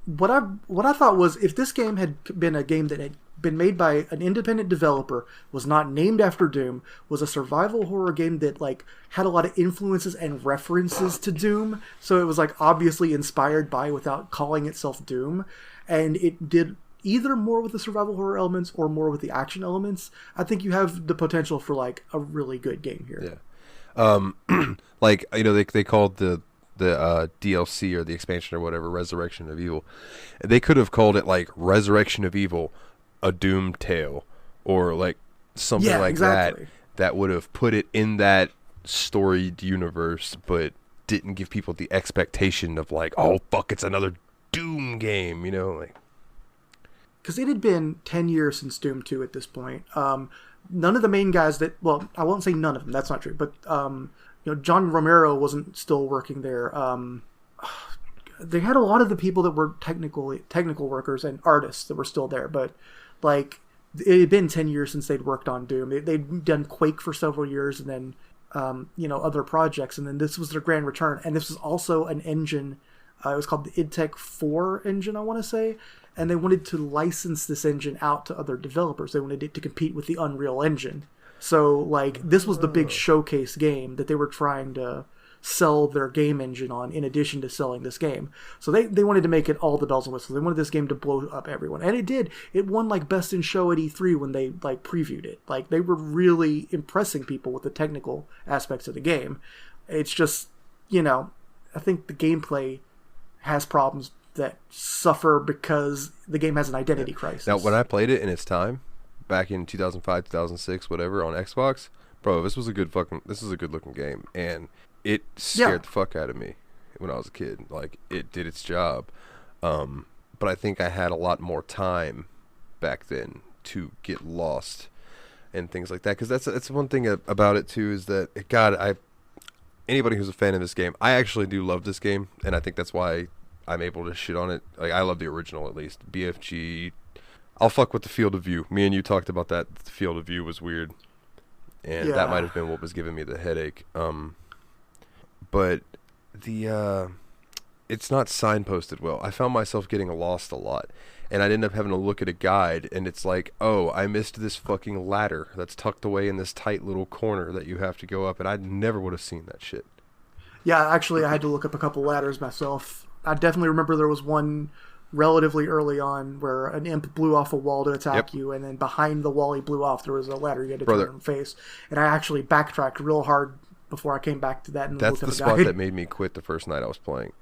What I thought was, if this game had been a game that had been made by an independent developer, was not named after Doom, was a survival horror game that, like, had a lot of influences and references to Doom, so it was, like, obviously inspired by without calling itself Doom, and it did either more with the survival horror elements or more with the action elements, I think you have the potential for, like, a really good game here. Yeah. Like, they called the DLC or the expansion or whatever Resurrection of Evil. They could have called it, like, Resurrection of Evil, a Doom Tale, or like something that would have put it in that storied universe, but didn't give people the expectation of, like, oh fuck, it's another Doom game, like. Because it had been 10 years since Doom 2 at this point. None of the main guys I won't say none of them, that's not true, but John Romero wasn't still working there. They had a lot of the people that were technical workers and artists that were still there, but, like, it had been 10 years since they'd worked on Doom. They'd done Quake for several years, and then other projects, and then this was their grand return. And this was also an engine. It was called the IdTech 4 engine, I want to say, and they wanted to license this engine out to other developers. They wanted it to compete with the Unreal Engine. So, like, this was the big showcase game that they were trying to sell their game engine on, in addition to selling this game. So they wanted to make it all the bells and whistles. They wanted this game to blow up everyone. And it did. It won, like, Best in Show at E3 when they, like, previewed it. Like, they were really impressing people with the technical aspects of the game. It's just, I think the gameplay has problems that suffer because the game has an identity crisis. Now, when I played it in its time, back in 2005, 2006, whatever, on Xbox, bro, this is a good looking game, and it scared the fuck out of me when I was a kid. Like, it did its job, but I think I had a lot more time back then to get lost and things like that, because that's one thing about it too, is that, God, anybody who's a fan of this game, I actually do love this game, and I think that's why I'm able to shit on it. Like, I love the original, at least. BFG, I'll fuck with the field of view. Me and you talked about that. The field of view was weird, and that might have been what was giving me the headache. But the it's not signposted well. I found myself getting lost a lot, and I'd end up having to look at a guide, and it's like, oh, I missed this fucking ladder that's tucked away in this tight little corner that you have to go up, and I never would have seen that shit. Yeah, actually, I had to look up a couple ladders myself. I definitely remember there was one relatively early on where an imp blew off a wall to attack you, and then behind the wall he blew off, there was a ladder you had to turn and face. And I actually backtracked real hard before I came back to that. And that's the spot that made me quit the first night I was playing.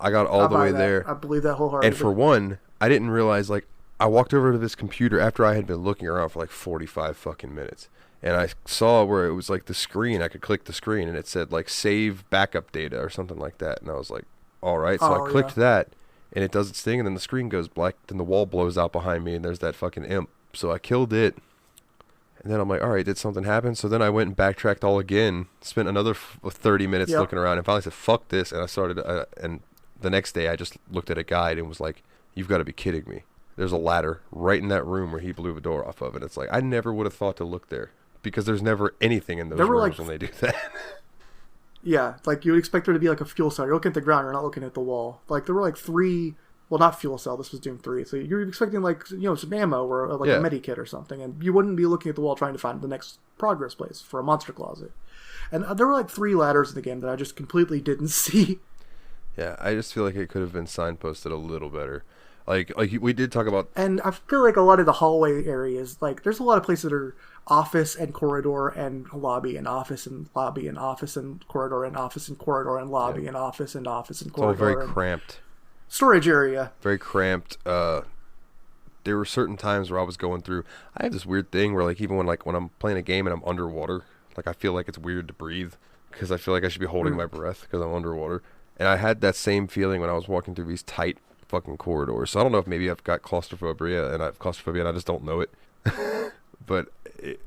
I got all the way there. I believe that wholeheartedly. And for one, I didn't realize, like, I walked over to this computer after I had been looking around for like 45 fucking minutes. And I saw where it was like the screen. I could click the screen and it said like save backup data or something like that. And I was like, all right. So I clicked that and it does its thing. And then the screen goes black. Then the wall blows out behind me and there's that fucking imp. So I killed it. And then I'm like, all right, did something happen? So then I went and backtracked all again, spent another 30 minutes looking around, and finally said, fuck this. And I started, and the next day I just looked at a guide and was like, you've got to be kidding me. There's a ladder right in that room where he blew the door off of. And it's like, I never would have thought to look there because there's never anything in those rooms when they do that. Yeah, like you would expect there to be like a fuel cell. You're looking at the ground, you're not looking at the wall. Like there were like 3... Well, not fuel cell. This was Doom 3. So you're expecting, like, some ammo or, like, a medikit or something. And you wouldn't be looking at the wall trying to find the next progress place for a monster closet. And there were, like, 3 ladders in the game that I just completely didn't see. Yeah, I just feel like it could have been signposted a little better. Like we did talk about... And I feel like a lot of the hallway areas, like, there's a lot of places that are office and corridor and lobby and office and lobby and office and corridor and office and corridor and lobby and office and office and corridor. It's all very cramped. Storage area. Very cramped. There were certain times where I was going through... I have this weird thing where, like, even when I'm playing a game and I'm underwater, like, I feel like it's weird to breathe because I feel like I should be holding my breath because I'm underwater. And I had that same feeling when I was walking through these tight fucking corridors. So I don't know if maybe I've got claustrophobia and I just don't know it. But it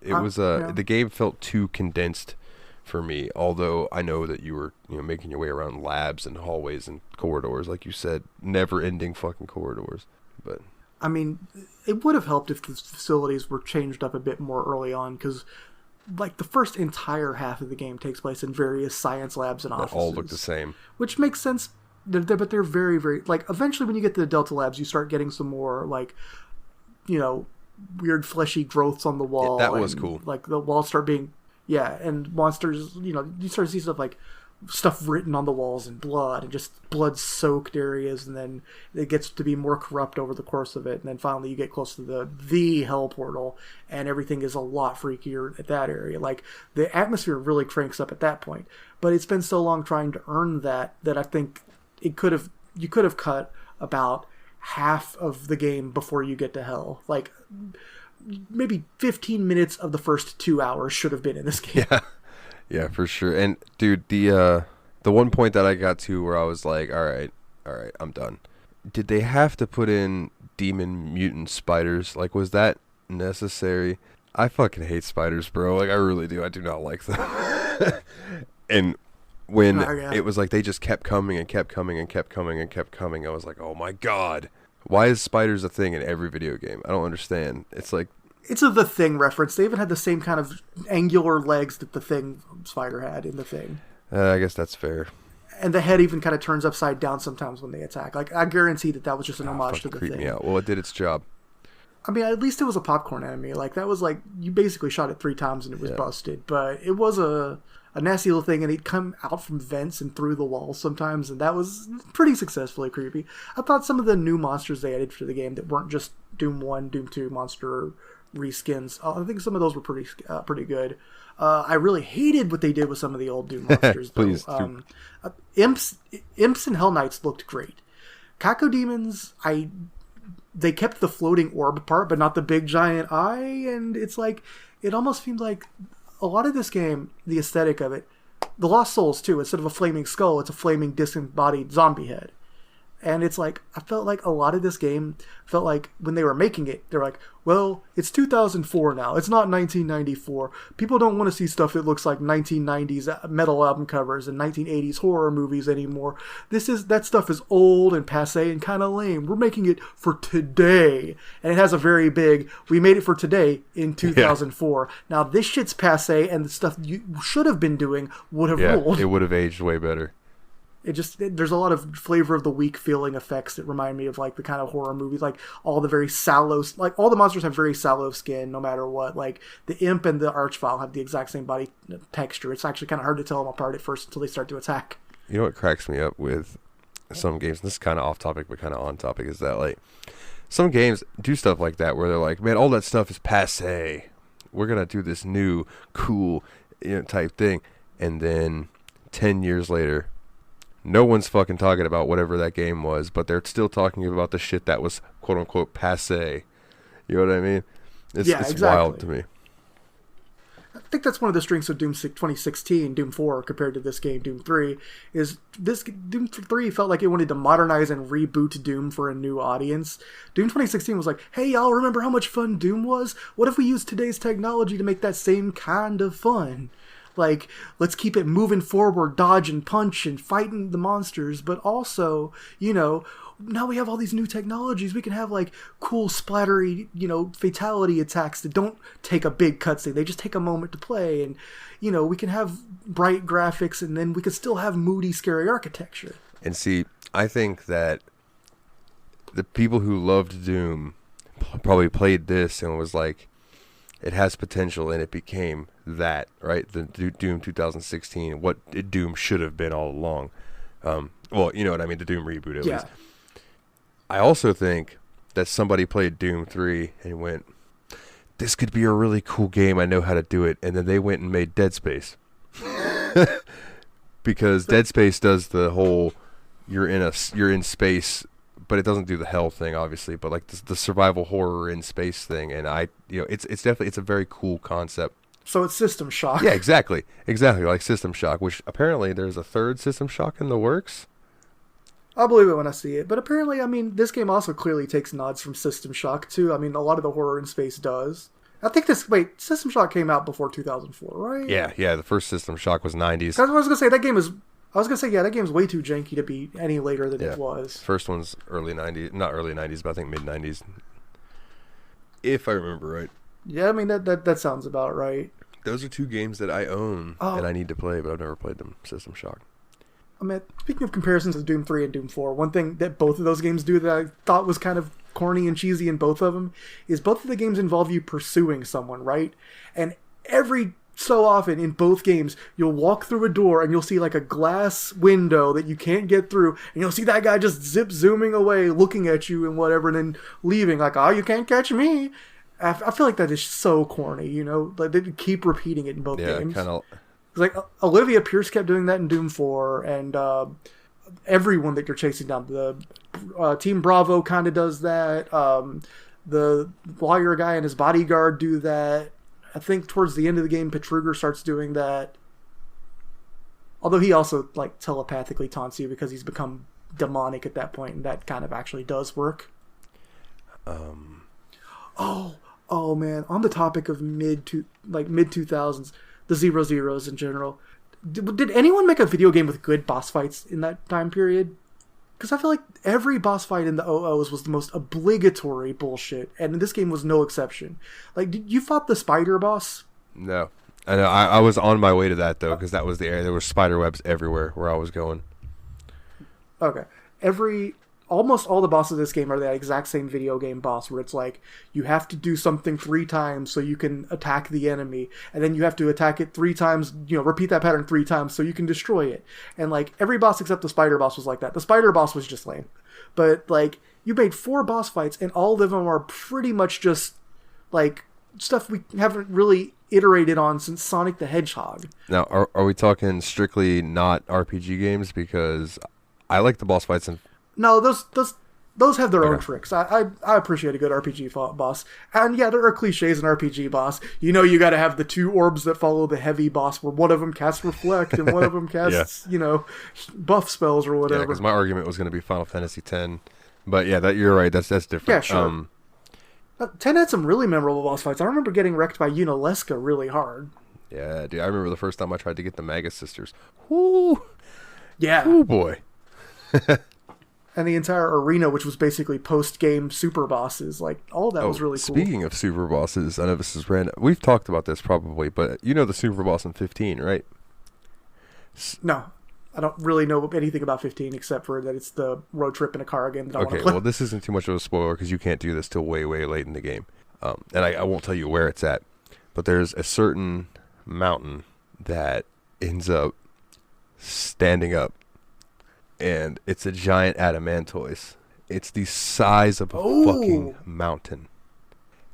was... The game felt too condensed for me, although I know that you were making your way around labs and hallways and corridors, like you said, never-ending fucking corridors. But I mean, it would have helped if the facilities were changed up a bit more early on, because like the first entire half of the game takes place in various science labs and offices. They all look the same, which makes sense. But they're very, very, like, eventually when you get to the Delta labs, you start getting some more, like, weird fleshy growths on the wall. That was cool. Like the walls start being... Yeah, and monsters, you start to see stuff like stuff written on the walls in blood and just blood-soaked areas, and then it gets to be more corrupt over the course of it, and then finally you get close to the hell portal, and everything is a lot freakier at that area. Like, the atmosphere really cranks up at that point, but it's been so long trying to earn that I think you could have cut about half of the game before you get to hell. Like... Maybe 15 minutes of the first 2 hours should have been in this game. Yeah, for sure. And dude, the one point that I got to where I was like, all right, I'm done. Did they have to put in demon mutant spiders? Like, was that necessary? I fucking hate spiders, bro. Like, I really do. I do not like them. And when it was like they just kept coming and kept coming and kept coming and kept coming, I was like, oh my god. Why is spiders a thing in every video game? I don't understand. It's like... It's a The Thing reference. They even had the same kind of angular legs that the Thing spider had in The Thing. I guess that's fair. And the head even kind of turns upside down sometimes when they attack. Like, I guarantee that was just an homage to The Thing. Me out. Well, it did its job. I mean, at least it was a popcorn enemy. Like, that was like... You basically shot it 3 times and it was busted. But it was a nasty little thing, and he'd come out from vents and through the walls sometimes, and that was pretty successfully creepy. I thought some of the new monsters they added to the game that weren't just Doom 1, Doom 2 monster reskins, I think some of those were pretty good. I really hated what they did with some of the old Doom monsters. Please, Imps and Hell Knights looked great. Cacodemons, they kept the floating orb part, but not the big giant eye, and it's like, it almost seemed like a lot of this game, the aesthetic of it, the Lost Souls too, instead of a flaming skull, it's a flaming disembodied zombie head. And it's like, I felt like a lot of this game felt like when they were making it, they're like, well, it's 2004 now. It's not 1994. People don't want to see stuff that looks like 1990s metal album covers and 1980s horror movies anymore. That stuff is old and passé and kind of lame. We're making it for today. And it has a very big, we made it for today in 2004. Yeah. Now this shit's passé, and the stuff you should have been doing would have ruled. It would have aged way better. There's a lot of flavor of the week feeling effects that remind me of like the kind of horror movies, like all the very sallow, like all the monsters have very sallow skin no matter what. Like the imp and the archvile have the exact same body texture. It's actually kind of hard to tell them apart at first until they start to attack. You know what cracks me up with some games, and this is kind of off topic but kind of on topic, is that like some games do stuff like that where they're like, man, all that stuff is passé. We're going to do this new, cool, type thing. And then 10 years later, no one's fucking talking about whatever that game was, but they're still talking about the shit that was quote unquote passé. You know what I mean? It's exactly. Wild to me. I think that's one of the strengths of Doom 2016, Doom 4, compared to this game, Doom 3, is this Doom 3 felt like it wanted to modernize and reboot Doom for a new audience. Doom 2016 was like, hey, y'all remember how much fun Doom was? What if we use today's technology to make that same kind of fun? Like, let's keep it moving forward, dodge and punch and fighting the monsters, but also, now we have all these new technologies. We can have, like, cool splattery, fatality attacks that don't take a big cutscene. They just take a moment to play. And, we can have bright graphics, and then we can still have moody, scary architecture. And see, I think that the people who loved Doom probably played this and was like, it has potential, and it became that, right? The Doom 2016, what Doom should have been all along. Well, you know what I mean, the Doom reboot at least. I also think that somebody played Doom 3 and went, this could be a really cool game, I know how to do it, and then they went and made Dead Space. Because Dead Space does the whole, you're in space, but it doesn't do the hell thing, obviously, but like the survival horror in space thing, and it's definitely, it's a very cool concept. So it's System Shock. Yeah, exactly, like System Shock, which apparently there's a third System Shock in the works. I'll believe it when I see it, but apparently, this game also clearly takes nods from System Shock too. A lot of the horror in space does. I think System Shock came out before 2004, right? Yeah, the first System Shock was 90s. I was gonna say that game's way too janky to be any later than it was. First one's early 90s, not early 90s, but I think mid 90s, if I remember right. Yeah, that sounds about right. Those are two games that I own and I need to play, but I've never played them. System Shock. Speaking of comparisons to Doom 3 and Doom 4, one thing that both of those games do that I thought was kind of corny and cheesy in both of them is both of the games involve you pursuing someone, right? And every so often in both games, you'll walk through a door and you'll see like a glass window that you can't get through, and you'll see that guy just zooming away, looking at you and whatever, and then leaving like, oh, you can't catch me. I feel like that is so corny, like they keep repeating it in both games. Yeah, kind of. Like Olivia Pierce kept doing that in Doom 4, and everyone that you're chasing down, the Team Bravo kind of does that. The lawyer guy and his bodyguard do that. I think towards the end of the game, Petruger starts doing that. Although he also like telepathically taunts you because he's become demonic at that point, and that kind of actually does work. Oh man! On the topic of mid 2000s, the 00s in general, did anyone make a video game with good boss fights in that time period? Because I feel like every boss fight in the 00s was the most obligatory bullshit, and this game was no exception. Like, did you fought the spider boss? No. I know. I was on my way to that, though, because that was the area. There were spider webs everywhere where I was going. Okay. Almost all the bosses of this game are that exact same video game boss, where it's like, you have to do something 3 times so you can attack the enemy, and then you have to attack it 3 times, repeat that pattern 3 times so you can destroy it. And, like, every boss except the spider boss was like that. The spider boss was just lame. But, like, you made 4 boss fights, and all of them are pretty much just, like, stuff we haven't really iterated on since Sonic the Hedgehog. Now, are we talking strictly not RPG games? Because I like the boss fights in... No, those those have their own Okay. tricks. I appreciate a good RPG boss. And yeah, there are cliches in RPG boss. You know, you got to have the two orbs that follow the heavy boss, where one of them casts Reflect and one of them casts, buff spells or Yeah, whatever. because my argument was going to be Final Fantasy X. But yeah, that you're right. That's different. Yeah, sure. 10 had some really memorable boss fights. I remember getting wrecked by Unaleska really hard. Yeah, dude. I remember the first time I tried to get the Magus sisters. Whoo! Yeah. Oh boy. And the entire arena, which was basically post-game super bosses. Like, all of that was really cool. Speaking of super bosses, I know this is random. We've talked about this probably, but you know the super boss in 15, right? No. I don't really know anything about 15 except for that it's the road trip in a car game that I want to play. Well, this isn't too much of a spoiler because you can't do this till way, way late in the game. And I won't tell you where it's at. But there's a certain mountain that ends up standing up. And it's a giant adamantoise. It's the size of a fucking mountain.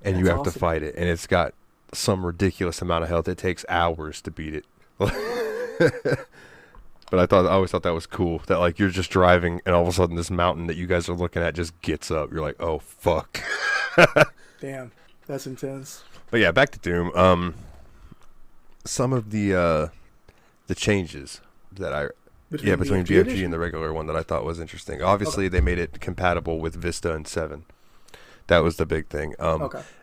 And you have to fight it. And it's got some ridiculous amount of health. It takes hours to beat it. But I always thought that was cool. That like you're just driving and all of a sudden this mountain that you guys are looking at just gets up. You're like, oh fuck. Damn, that's intense. But yeah, back to Doom. Some of the changes that between BFG and the regular one that I thought was interesting. Obviously, they made it compatible with Vista and 7. That was the big thing.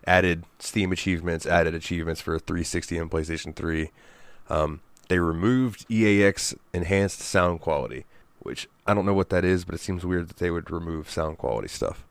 Added Steam achievements, added achievements for 360 and PlayStation 3. They removed EAX enhanced sound quality, which I don't know what that is, but it seems weird that they would remove sound quality stuff.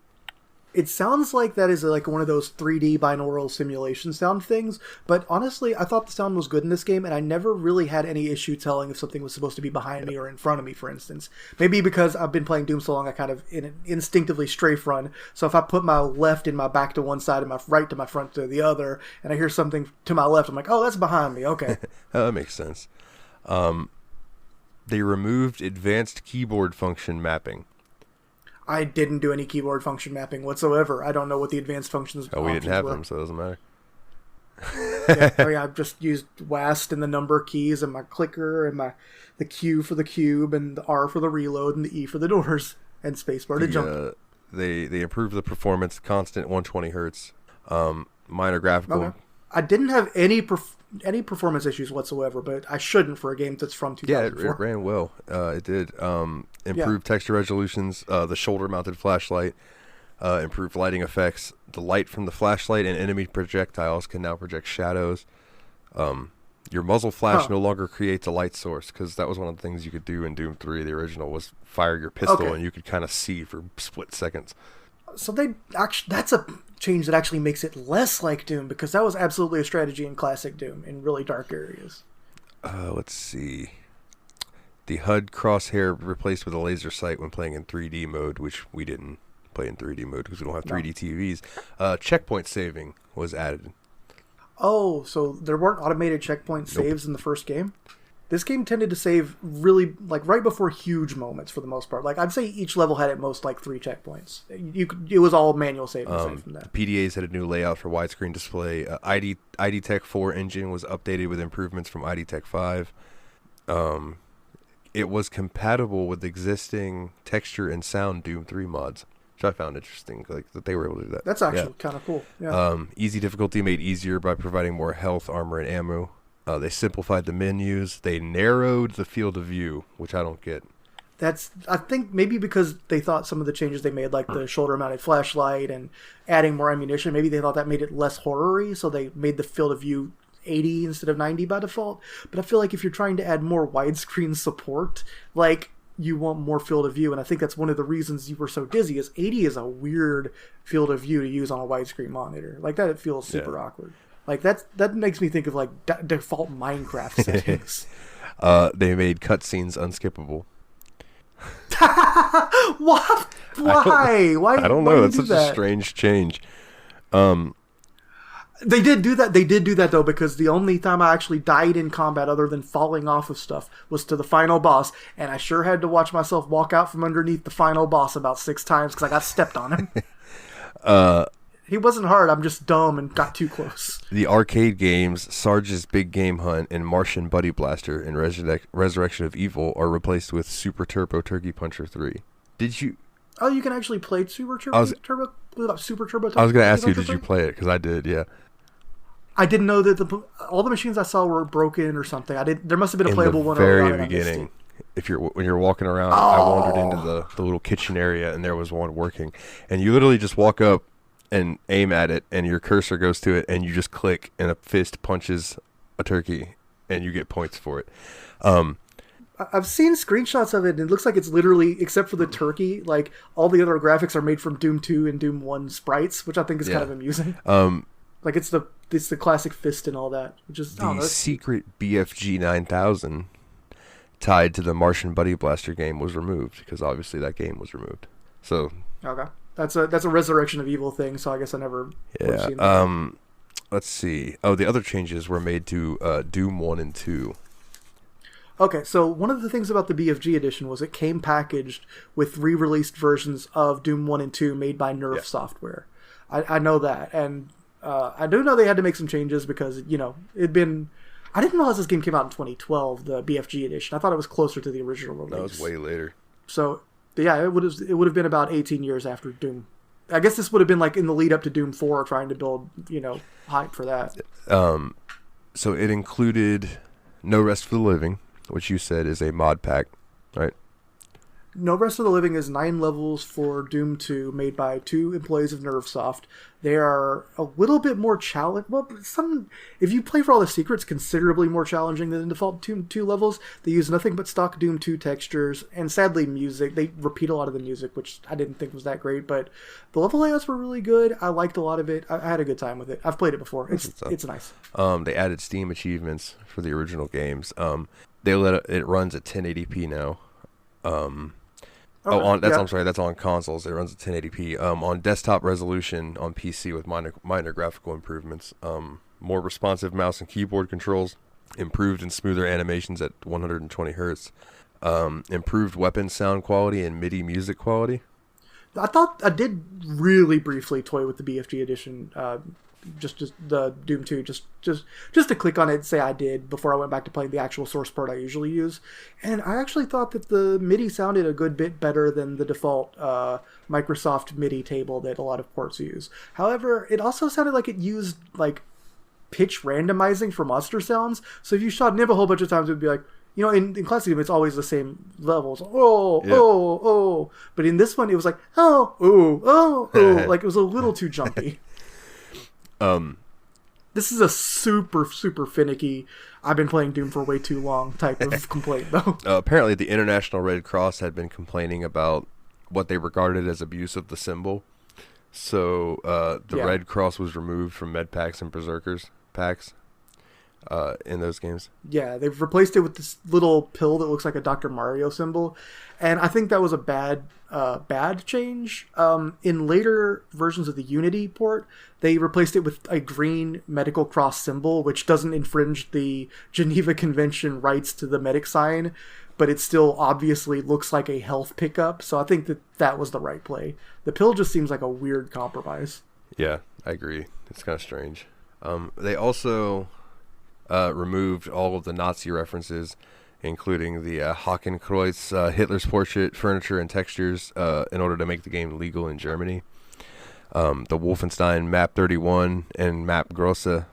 It sounds like that is like one of those 3D binaural simulation sound things, but honestly, I thought the sound was good in this game, and I never really had any issue telling if something was supposed to be behind me or in front of me, for instance. Maybe because I've been playing Doom so long, I kind of instinctively strafe run, so if I put my left in my back to one side and my right to my front to the other, and I hear something to my left, I'm like, oh, that's behind me, okay. That makes sense. They removed advanced keyboard function mapping. I didn't do any keyboard function mapping whatsoever. I don't know what the advanced functions we didn't have were. them, so it doesn't matter. I just used WASD and the number keys and my clicker and the Q for the cube and the R for the reload and the E for the doors and spacebar to jump. They improved the performance, constant 120 hertz. Minor graphical. Okay. I didn't have any performance issues whatsoever, but I shouldn't for a game that's from 2004. Yeah, it ran well. It did. Improved texture resolutions, the shoulder-mounted flashlight, improved lighting effects. The light from the flashlight and enemy projectiles can now project shadows. Your muzzle flash no longer creates a light source, because that was one of the things you could do in Doom 3, the original, was fire your pistol and you could kind of see for split seconds. So that's a change that actually makes it less like Doom, because that was absolutely a strategy in classic Doom in really dark areas. Let's see. The HUD crosshair replaced with a laser sight when playing in 3D mode, which we didn't play in 3D mode because we don't have 3D TVs. Checkpoint saving was added. Oh, so there weren't automated checkpoint saves in the first game? This game tended to save really, like, right before huge moments for the most part. Like, I'd say each level had at most, like, 3 checkpoints. It was all manual save and save from that. PDAs had a new layout for widescreen display. ID Tech 4 engine was updated with improvements from ID Tech 5. It was compatible with existing texture and sound Doom 3 mods, which I found interesting, like, that they were able to do that. That's actually kind of cool. Yeah. Easy difficulty made easier by providing more health, armor, and ammo. They simplified the menus. They narrowed the field of view, which I don't get. I think maybe because they thought some of the changes they made, like the shoulder-mounted flashlight and adding more ammunition, maybe they thought that made it less horror-y, so they made the field of view 80 instead of 90 by default. But I feel like if you're trying to add more widescreen support, like, you want more field of view, and I think that's one of the reasons you were so dizzy, is 80 is a weird field of view to use on a widescreen monitor. Like, that, it feels super awkward. Like, that makes me think of, like, default Minecraft settings. They made cutscenes unskippable. What? Why? I don't know. That's such a strange change. They did do that. They did do that, though, because the only time I actually died in combat other than falling off of stuff was to the final boss, and I sure had to watch myself walk out from underneath the final boss about 6 times because I got stepped on him. He wasn't hard. I'm just dumb and got too close. The arcade games Sarge's Big Game Hunt and Martian Buddy Blaster and Resurrection of Evil are replaced with Super Turbo Turkey Puncher 3. Did you Oh, you can actually play Super Turbo. Super Turbo. I was going to ask you, did you play it? Because I did, yeah. I didn't know that all the machines I saw were broken or something. There must have been a playable one. In the very beginning, when you're walking around, I wandered into the little kitchen area, and there was one working. And you literally just walk up and aim at it, and your cursor goes to it, and you just click, and a fist punches a turkey, and you get points for it. I've seen screenshots of it, and it looks like it's literally, except for the turkey, like all the other graphics are made from Doom 2 and Doom 1 sprites, which I think is kind of amusing. Like it's the classic fist and all that. Which is the secret BFG 9000 tied to the Martian Buddy Blaster game was removed because obviously that game was removed. So okay, that's a Resurrection of Evil thing. So I guess I never. Yeah. Seen that. Let's see. Oh, the other changes were made to Doom 1 and 2. Okay, so one of the things about the BFG edition was it came packaged with re-released versions of Doom 1 and 2 made by Nerve Software. I know that, and I do know they had to make some changes because, it'd been... I didn't realize this game came out in 2012, the BFG edition. I thought it was closer to the original release. That was way later. So, yeah, it would have been about 18 years after Doom. I guess this would have been like in the lead up to Doom 4, trying to build, hype for that. So it included No Rest for the Living, which you said is a mod pack, right? No Rest of the Living is 9 levels for Doom 2, made by 2 employees of NerveSoft. They are a little bit more challenging. Well, if you play for all the secrets, considerably more challenging than the default Doom 2 levels. They use nothing but stock Doom 2 textures, and sadly music. They repeat a lot of the music, which I didn't think was that great, but the level layouts were really good. I liked a lot of it. I had a good time with it. I've played it before. It's nice. They added Steam achievements for the original games. They let it runs at 1080p now. I'm sorry, that's on consoles. It runs at 1080p. On desktop resolution on PC with minor graphical improvements. More responsive mouse and keyboard controls. Improved and smoother animations at 120 hertz. Improved weapon sound quality and MIDI music quality. I thought I did really briefly toy with the BFG edition. Just the Doom 2, just to click on it and say I did before I went back to playing the actual source port I usually use. And I actually thought that the MIDI sounded a good bit better than the default Microsoft MIDI table that a lot of ports use. However, it also sounded like it used like pitch randomizing for monster sounds. So if you shot Nib a whole bunch of times, it would be like, in classic Doom, it's always the same levels. Oh. But in this one, it was like, oh. Like it was a little too jumpy. This is a super, super finicky, I've been playing Doom for way too long type of complaint, though. Apparently, the International Red Cross had been complaining about what they regarded as abuse of the symbol. So, the Red Cross was removed from med packs and Berserkers packs in those games. Yeah, they've replaced it with this little pill that looks like a Dr. Mario symbol. And I think that was a bad change. In later versions of the Unity port, they replaced it with a green medical cross symbol, which doesn't infringe the Geneva Convention rights to the medic sign, but it still obviously looks like a health pickup. So I think that was the right play. The pill just seems like a weird compromise. Yeah, I agree. It's kind of strange. They also removed all of the Nazi references, including the Hakenkreuz, Hitler's portrait, furniture, and textures, in order to make the game legal in Germany. The Wolfenstein Map 31 and Map Grosse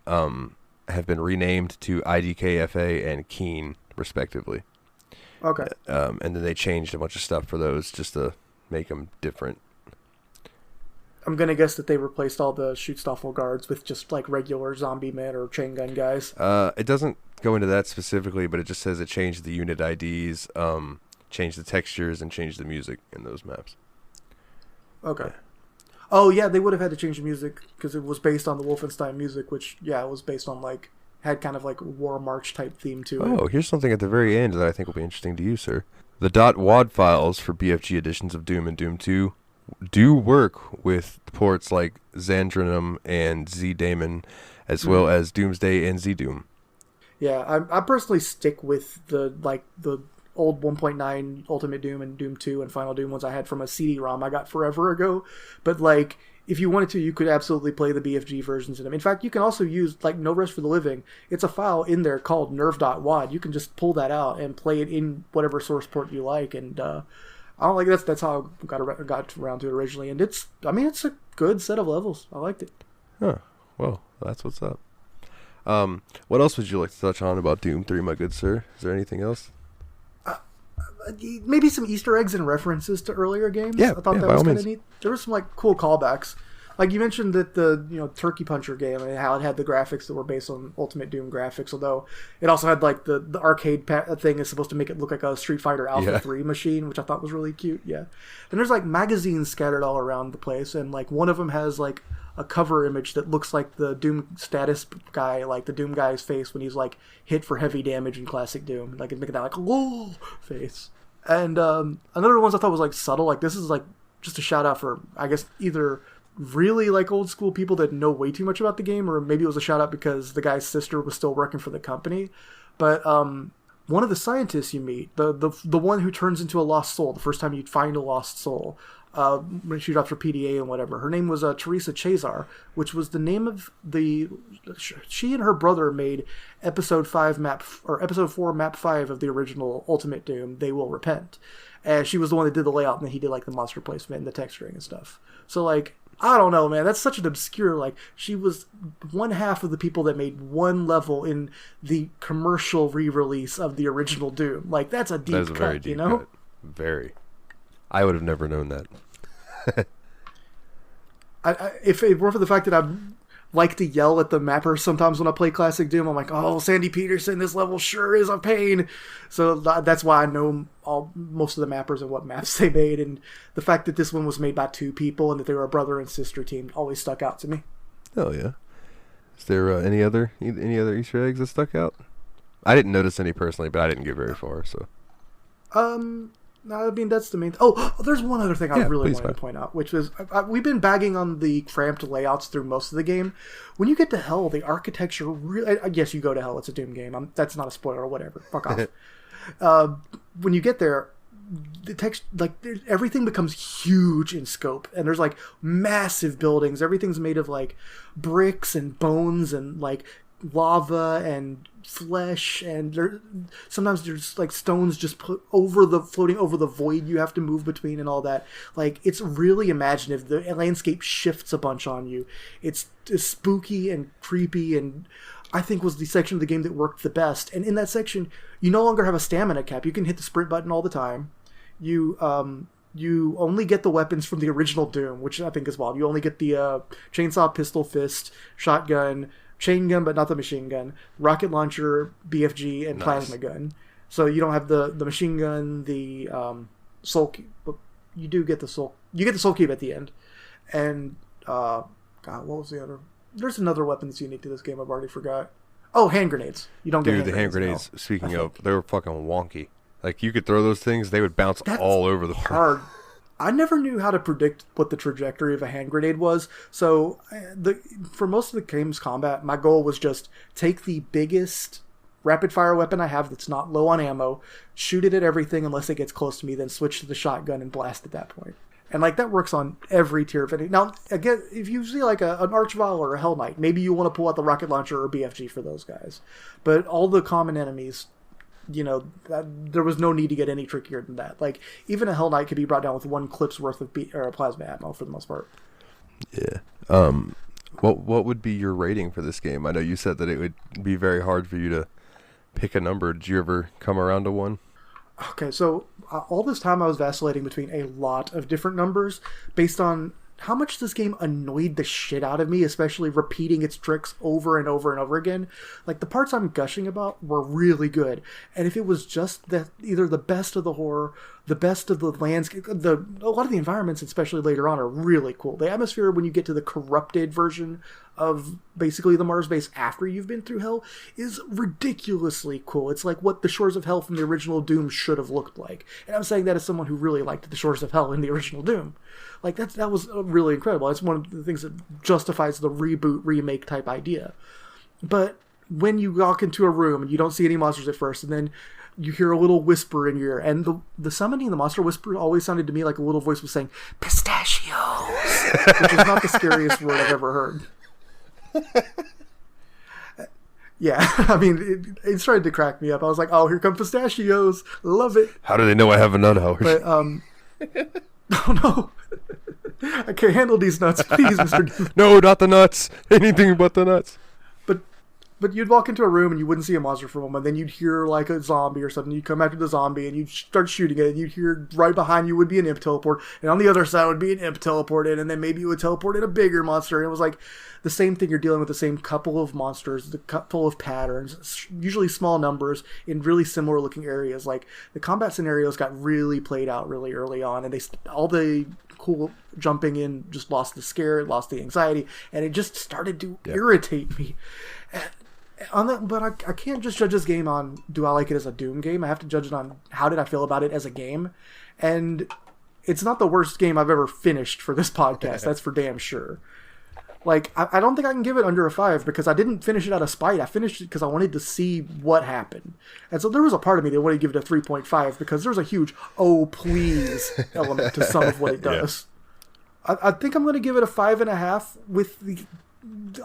have been renamed to IDKFA and Keen, respectively. Okay. And then they changed a bunch of stuff for those just to make them different. I'm going to guess that they replaced all the Schutzstaffel guards with just like regular zombie men or chain gun guys. It doesn't go into that specifically, but it just says it changed the unit IDs, changed the textures, and changed the music in those maps. Okay. Yeah. Oh, yeah, they would have had to change the music because it was based on the Wolfenstein music, which, it was based on had kind of like War March type theme to it. Oh, here's something at the very end that I think will be interesting to you, sir. The .wad files for BFG editions of Doom and Doom 2 do work with ports like Xandrinum and Z-Daemon, as well as Doomsday and Z-Doom. Yeah, I personally stick with the old 1.9 Ultimate Doom and Doom 2 and Final Doom ones I had from a CD-ROM I got forever ago. But if you wanted to, you could absolutely play the BFG versions of them. In fact, you can also use No Rest for the Living. It's a file in there called nerve.wad. You can just pull that out and play it in whatever source port you like. And I don't like that's how I got around to it originally, and it's a good set of levels. I liked it. Huh. Well, that's what's up. What else would you like to touch on about Doom 3, my good sir? Is there anything else? Maybe some Easter eggs and references to earlier games. Yeah, I thought that was kind of neat. There were some like cool callbacks. Like you mentioned that the Turkey Puncher game and how it had the graphics that were based on Ultimate Doom graphics, although it also had like the arcade thing is supposed to make it look like a Street Fighter Alpha 3 machine, which I thought was really cute. Yeah, and there's like magazines scattered all around the place, and like one of them has like a cover image that looks like the Doom status guy, like the Doom guy's face when he's like hit for heavy damage in classic Doom, like it's making that like whoa face. And another ones I thought was like subtle, like this is like just a shout out for I guess either really like old school people that know way too much about the game, or maybe it was a shout out because the guy's sister was still working for the company. But one of the scientists you meet, the one who turns into a lost soul, the first time you find a lost soul, when she drops her PDA and whatever, her name was Teresa Chazar, which was the name of she and her brother made episode 4 map 5 of the original Ultimate Doom, They Will Repent. And she was the one that did the layout, and then he did like the monster placement and the texturing and stuff. So like, I don't know, man. That's such an obscure, like, she was one half of the people that made one level in the commercial re-release of the original Doom. Like, that's a deep cut, very deep, you know? Cut. Very. I would have never known that. If it weren't for the fact that I like to yell at the mapper sometimes when I play Classic Doom, I'm like, oh, Sandy Peterson, this level sure is a pain. So that's why I know most of the mappers and what maps they made, and the fact that this one was made by 2 people and that they were a brother and sister team always stuck out to me. Oh yeah. Is there any other Easter eggs that stuck out? I didn't notice any personally, but I didn't get very far, so. No, I mean, that's the main... there's one other thing I really wanted to point out, which was... we've been bagging on the cramped layouts through most of the game. When you get to Hell, the architecture really... yes, you go to Hell, it's a Doom game. That's not a spoiler or whatever. Fuck off. When you get there, the text... like, everything becomes huge in scope, and there's, like, massive buildings. Everything's made of, like, bricks and bones and, like, lava and flesh, and sometimes there's like stones just floating over the void you have to move between and all that. Like, it's really imaginative. The landscape shifts a bunch on you. It's spooky and creepy, and I think was the section of the game that worked the best. And in that section, you no longer have a stamina cap. You can hit the sprint button all the time. You only get the weapons from the original Doom, which I think is wild. You only get the chainsaw, pistol, fist, shotgun, chain gun, but not the machine gun, rocket launcher, BFG, and plasma gun. So you don't have the machine gun, the soul cube, but you do get the soul. You get the soul cube at the end, and God, what was the other? There's another weapon that's unique to this game. I've already forgot. Oh, hand grenades. You don't get the hand grenades. Speaking of, they were fucking wonky. Like, you could throw those things, they would bounce all over the place. I never knew how to predict what the trajectory of a hand grenade was, so for most of the game's combat, my goal was just take the biggest rapid-fire weapon I have that's not low on ammo, shoot it at everything unless it gets close to me, then switch to the shotgun and blast at that point. And like, that works on every tier of it. Now, again, if you see like an Archvile or a Hell Knight, maybe you want to pull out the rocket launcher or BFG for those guys. But all the common enemies... there was no need to get any trickier than that. Like, even a Hell Knight could be brought down with 1 clip's worth of plasma ammo for the most part. Yeah. What would be your rating for this game? I know you said that it would be very hard for you to pick a number. Did you ever come around to one? Okay, so all this time I was vacillating between a lot of different numbers based on how much this game annoyed the shit out of me, especially repeating its tricks over and over and over again. Like, the parts I'm gushing about were really good, and if it was just that either the best of the horror, the best of the landscape, a lot of the environments, especially later on, are really cool. The atmosphere when you get to the corrupted version of basically the Mars base after you've been through Hell is ridiculously cool. It's like what the Shores of Hell from the original Doom should have looked like. And I'm saying that as someone who really liked the Shores of Hell in the original Doom. Like, that was really incredible. It's one of the things that justifies the reboot, remake type idea. But when you walk into a room and you don't see any monsters at first, and then you hear a little whisper in your ear, and the summoning, the monster whisper, always sounded to me like a little voice was saying, pistachios, which is not the scariest word I've ever heard. Yeah, I mean, it started to crack me up. I was like, oh, here come pistachios. Love it. How do they know I have a nut allergy? But, Oh no. I can't handle these nuts, please, Mr. Doom. No, not the nuts. Anything but the nuts. But you'd walk into a room and you wouldn't see a monster for a moment. Then you'd hear like a zombie or something. You'd come after the zombie and you'd start shooting it. And you'd hear right behind you would be an imp teleport. And on the other side would be an imp teleport in. And then maybe you would teleport in a bigger monster. And it was like the same thing. You're dealing with the same couple of monsters, the couple of patterns, usually small numbers in really similar looking areas. Like the combat scenarios got really played out really early on. And all the cool jumping in just lost the scare, lost the anxiety. And it just started to irritate me. But I can't just judge this game on do I like it as a Doom game. I have to judge it on how did I feel about it as a game. And it's not the worst game I've ever finished for this podcast. That's for damn sure. Like, I don't think I can give it under a 5 because I didn't finish it out of spite. I finished it because I wanted to see what happened. And so there was a part of me that wanted to give it a 3.5 because there's a huge, oh, please element to some of what it does. Yeah. I think I'm going to give it a 5.5 with the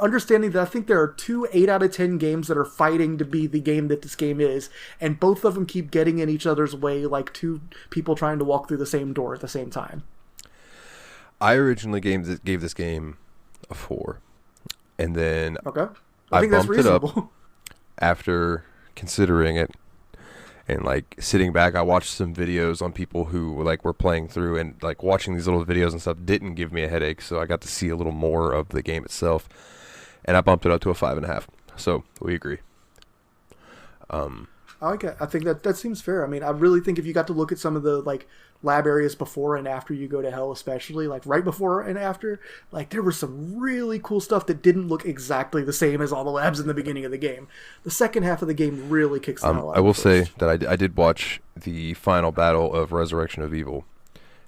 understanding that I think there are 2 8 out of 10 games that are fighting to be the game that this game is, and both of them keep getting in each other's way like two people trying to walk through the same door at the same time. I originally gave this game a 4, and then I think that's bumped it reasonable. up after considering it and like sitting back. I watched some videos on people who like were playing through, and like watching these little videos and stuff didn't give me a headache, so I got to see a little more of the game itself, and I bumped it up to a 5.5. So we agree. I like it. I think that seems fair. I mean, I really think if you got to look at some of the like lab areas before and after you go to hell, especially like right before and after, like there was some really cool stuff that didn't look exactly the same as all the labs in the beginning of the game. The second half of the game really kicks the hell out. I will say that I did watch the final battle of Resurrection of Evil,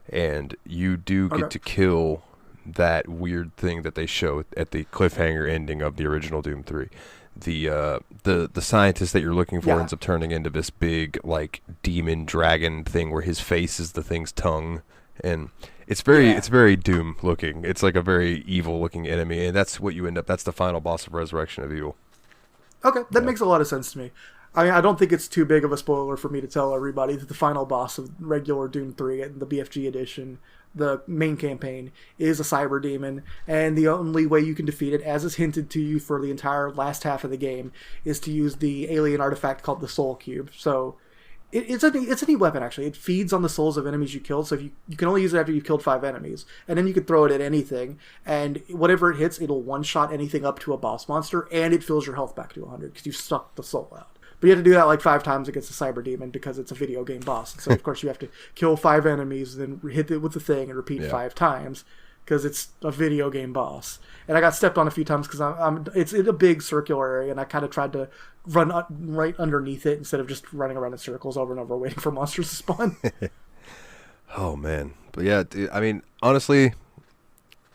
and you do get to kill that weird thing that they show at the cliffhanger ending of the original Doom 3. The scientist that you're looking for ends up turning into this big like demon dragon thing where his face is the thing's tongue, and it's very Doom looking. It's like a very evil looking enemy, and that's what you end up. That's the final boss of Resurrection of Evil. Okay, that makes a lot of sense to me. I mean, I don't think it's too big of a spoiler for me to tell everybody that the final boss of regular Doom 3 and the BFG Edition, the main campaign, is a cyber demon, and the only way you can defeat it, as is hinted to you for the entire last half of the game, is to use the alien artifact called the Soul Cube. So it's a neat weapon, actually. It feeds on the souls of enemies you killed, so if you can only use it after you've killed 5 enemies, and then you can throw it at anything, and whatever it hits, it'll one-shot anything up to a boss monster, and it fills your health back to 100 because you sucked the soul out. But you have to do that like 5 times against a cyber demon because it's a video game boss. So of course you have to kill 5 enemies, then hit it with the thing and repeat 5 times because it's a video game boss. And I got stepped on a few times because it's in a big circular area, and I kind of tried to run right underneath it instead of just running around in circles over and over waiting for monsters to spawn. Oh man, but yeah, dude, I mean, honestly,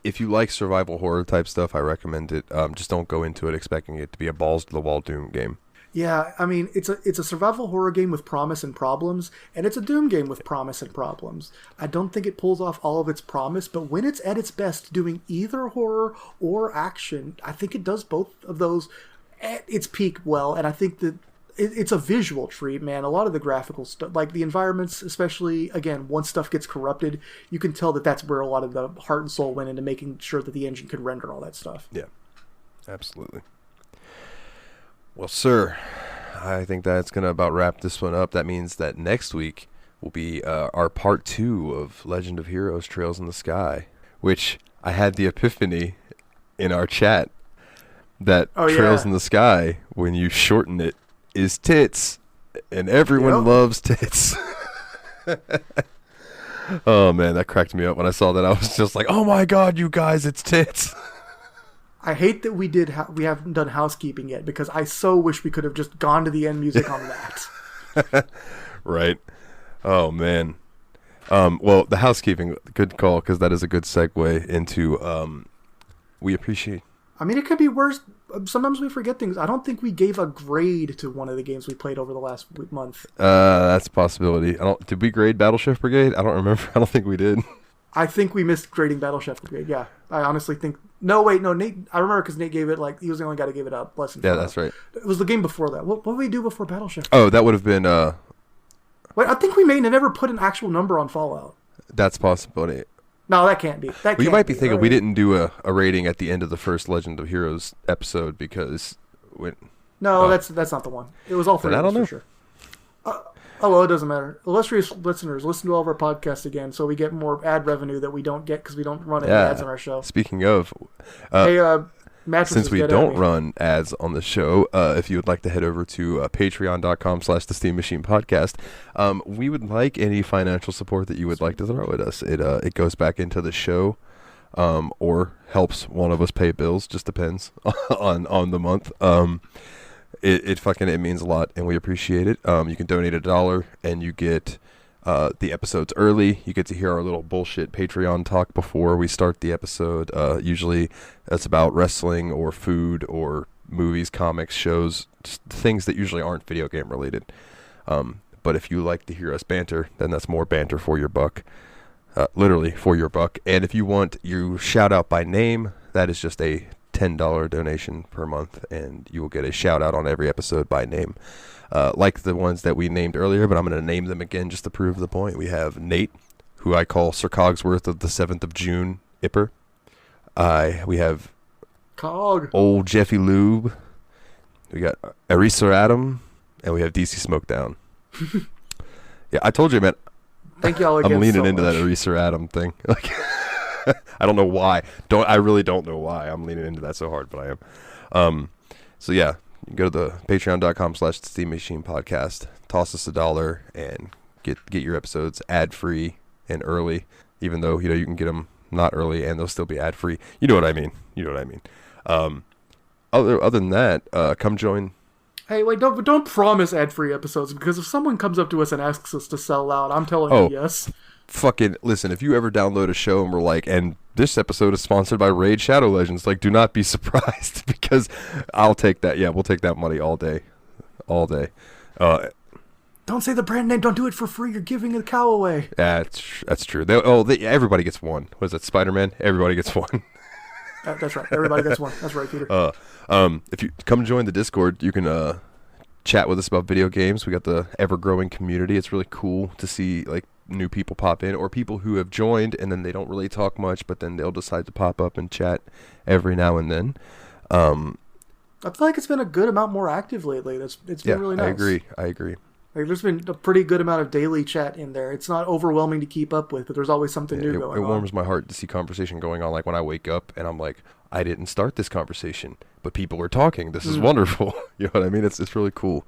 if you like survival horror type stuff, I recommend it. Just don't go into it expecting it to be a balls to the wall Doom game. Yeah, I mean, it's a survival horror game with promise and problems, and it's a Doom game with promise and problems. I don't think it pulls off all of its promise, but when it's at its best doing either horror or action, I think it does both of those at its peak well, and I think that it's a visual treat, man. A lot of the graphical stuff, like the environments, especially, again, once stuff gets corrupted, you can tell that that's where a lot of the heart and soul went into making sure that the engine could render all that stuff. Yeah, absolutely. Well, sir, I think that's going to about wrap this one up. That means that next week will be our part 2 of Legend of Heroes Trails in the Sky, which I had the epiphany in our chat that Trails in the Sky, when you shorten it, is tits, and everyone loves tits. Oh, man, that cracked me up when I saw that. I was just like, oh, my God, you guys, it's tits. I hate that we haven't done housekeeping yet, because I so wish we could have just gone to the end music on that. Right. Oh, man. Well, the housekeeping, good call, because that is a good segue into we appreciate. I mean, it could be worse. Sometimes we forget things. I don't think we gave a grade to one of the games we played over the last month. That's a possibility. Did we grade Battle Chef Brigade? I don't remember. I don't think we did. I think we missed grading Battle Chef Brigade. Yeah, I honestly think. No, Nate. I remember because Nate gave it he was the only guy to give it up. Less than 5. That's right. It was the game before that. What did we do before Battle Chef? Oh, that would have been. Wait, I think we may have never put an actual number on Fallout. That's a possibility. No, that can't be. That Well, you might be can't thinking right? we didn't do a rating at the end of the first Legend of Heroes episode because when No, that's not the one. It was all three Then I of us don't for know. sure. Well, it doesn't matter. Illustrious listeners, listen to all of our podcasts again, so we get more ad revenue that we don't get because we don't run any ads on our show. Speaking of, Hey, mattresses. since we get at don't me. run ads on the show, if you would like to head over to patreon.com/the Steam Machine Podcast, we would like any financial support that you would like to throw at us. It goes back into the show, or helps one of us pay bills. Just depends on the month. It means a lot, and we appreciate it. You can donate $1, and you get the episodes early. You get to hear our little bullshit Patreon talk before we start the episode. Usually, that's about wrestling or food or movies, comics, shows, just things that usually aren't video game related. But if you like to hear us banter, then that's more banter for your buck. Literally for your buck. And if you want your shout out by name, that is just a $10 donation per month, and you will get a shout out on every episode by name, like the ones that we named earlier, but I'm going to name them again just to prove the point. We have Nate, who I call Sir Cogsworth of the 7th of June Ipper. We have Cog. Old Jeffy Lube. We got Eraser Adam, and we have DC Smokedown. Yeah, I told you, man. Thank y'all again. I'm leaning so into much. that Eraser Adam thing. Like, I don't know why. I really don't know why I'm leaning into that so hard, but I am. So yeah, you can go to the patreon.com/Steam Machine Podcast. Toss us $1 and get your episodes ad free and early. Even though you can get them not early and they'll still be ad free. You know what I mean. Other than that, come join. Hey, wait! Don't promise ad-free episodes, because if someone comes up to us and asks us to sell out, I'm telling you yes. Fucking listen, if you ever download a show and we're like, and this episode is sponsored by Raid Shadow Legends, like, do not be surprised, because I'll take that. Yeah, we'll take that money all day. Don't say the brand name. Don't do it for free. You're giving the cow away. That's true. Everybody gets one. Was it Spider-Man? Everybody gets one. That's right. Everybody gets one. That's right, Peter. If you come join the Discord, you can chat with us about video games. We got the ever-growing community. It's really cool to see like new people pop in, or people who have joined and then they don't really talk much, but then they'll decide to pop up and chat every now and then. I feel like it's been a good amount more active lately. It's been really nice. I agree. Like, there's been a pretty good amount of daily chat in there. It's not overwhelming to keep up with, but there's always something new going on. It warms my heart to see conversation going on. Like when I wake up and I'm like, I didn't start this conversation, but people are talking. This is wonderful. You know what I mean? It's really cool.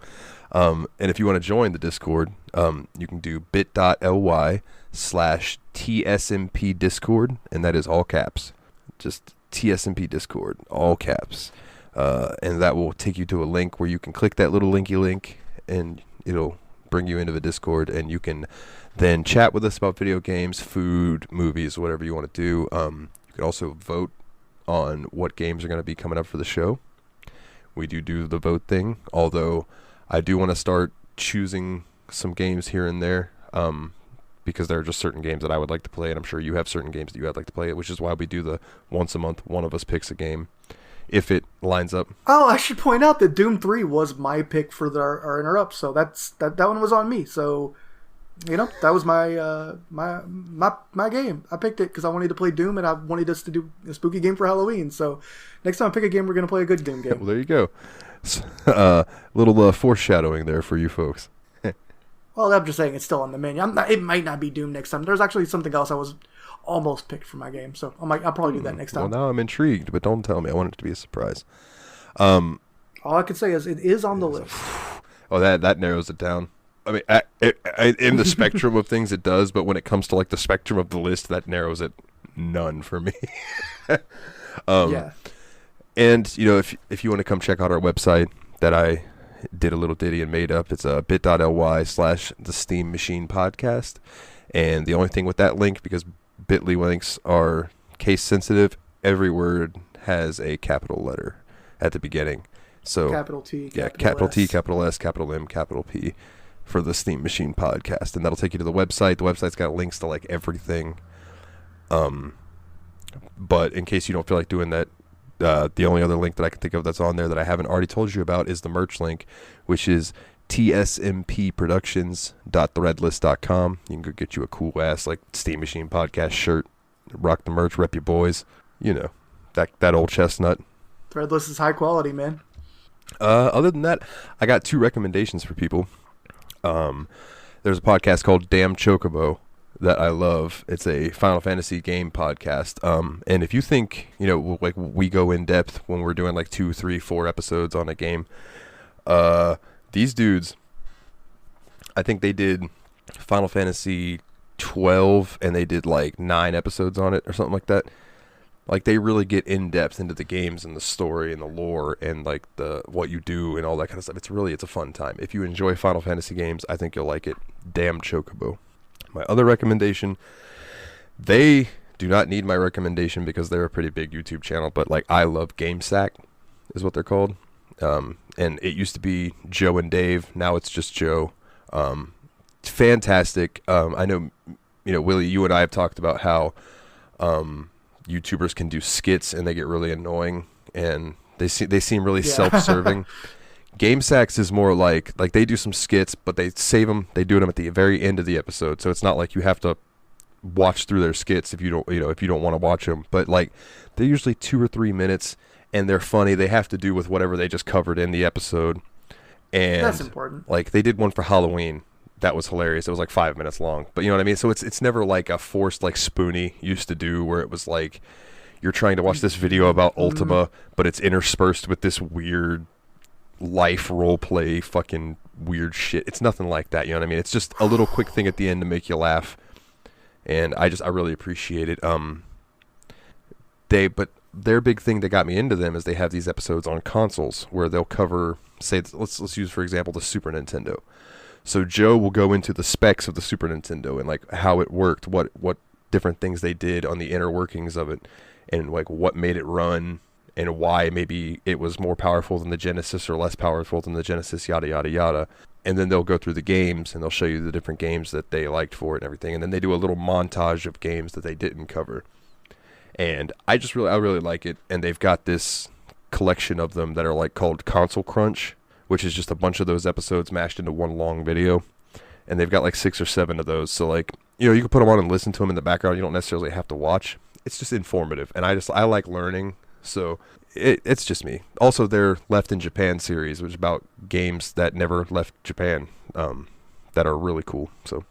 And if you want to join the Discord, you can do bit.ly/TSMP Discord, and that is all caps. Just TSMP Discord, all caps. And that will take you to a link where you can click that little linky link, and it'll bring you into the Discord, and you can then chat with us about video games, food, movies, whatever you want to do. You can also vote on what games are going to be coming up for the show. We do the vote thing, although I do want to start choosing some games here and there, because there are just certain games that I would like to play, and I'm sure you have certain games that you would like to play, which is why we do the once a month, one of us picks a game, if it lines up. Oh, I should point out that Doom 3 was my pick for our interrupt, so that one was on me. So, that was my my game. I picked it because I wanted to play Doom, and I wanted us to do a spooky game for Halloween. So, next time I pick a game, we're going to play a good Doom game. Well, there you go. Little foreshadowing there for you folks. Well, I'm just saying it's still on the menu. It might not be Doom next time. There's actually something else I was almost picked for my game, so I'll probably do that next time. Well, now I'm intrigued, but don't tell me. I want it to be a surprise. All I can say is it is on the list. Oh, that narrows it down. I mean, in the spectrum of things, it does, but when it comes to like the spectrum of the list, that narrows it none for me. Yeah. And if you want to come check out our website that I did a little ditty and made up, it's bit.ly/the Steam Machine Podcast. And the only thing with that link, because Bitly links are case sensitive, every word has a capital letter at the beginning. So capital T, capital S. T, capital S, capital M, capital P for the Steam Machine Podcast, and that'll take you to the website. The website's got links to like everything. But in case you don't feel like doing that, the only other link that I can think of that's on there that I haven't already told you about is the merch link, which is tsmpproductions.threadless.com. You can go get you a cool ass like Steam Machine podcast shirt. Rock the merch, rep your boys. You know, that old chestnut. Threadless is high quality, man. Other than that, I got 2 recommendations for people. There's a podcast called Damn Chocobo that I love. It's a Final Fantasy game podcast. And if you think, you know, like we go in depth when we're doing like 2, 3, 4 episodes on a game, these dudes, I think they did Final Fantasy 12 and they did like 9 episodes on it or something like that. Like they really get in depth into the games and the story and the lore and like the what you do and all that kind of stuff. It's a fun time. If you enjoy Final Fantasy games, I think you'll like it. Damn Chocobo. My other recommendation, they do not need my recommendation because they're a pretty big YouTube channel, but like I love GameSack is what they're called. And it used to be Joe and Dave. Now it's just Joe. Fantastic. I know, you know, Willie, you and I have talked about how YouTubers can do skits and they get really annoying and they seem really self-serving. GameSacks is more like they do some skits, but they save them. They do them at the very end of the episode, so it's not like you have to watch through their skits if you don't want to watch them. But like they're usually 2 or 3 minutes and they're funny. They have to do with whatever they just covered in the episode. And that's important. Like they did one for Halloween. That was hilarious. It was like 5 minutes long, but you know what I mean? So it's never like a forced like Spoonie used to do where it was like you're trying to watch this video about Ultima, but it's interspersed with this weird life role play fucking weird shit. It's nothing like that, you know what I mean? It's just a little quick thing at the end to make you laugh. And I really appreciate it. But their big thing that got me into them is they have these episodes on consoles where they'll cover, say, let's use for example the Super Nintendo. So Joe will go into the specs of the Super Nintendo and like how it worked, what different things they did on the inner workings of it, and like what made it run and why maybe it was more powerful than the Genesis or less powerful than the Genesis, yada yada yada. And then they'll go through the games and they'll show you the different games that they liked for it and everything. And then they do a little montage of games that they didn't cover. And I really like it. And they've got this collection of them that are like called Console Crunch, which is just a bunch of those episodes mashed into one long video. And they've got like 6 or 7 of those. So like, you know, you can put them on and listen to them in the background. You don't necessarily have to watch. It's just informative. And I like learning. So it's just me. Also, their Left in Japan series, which is about games that never left Japan, that are really cool. So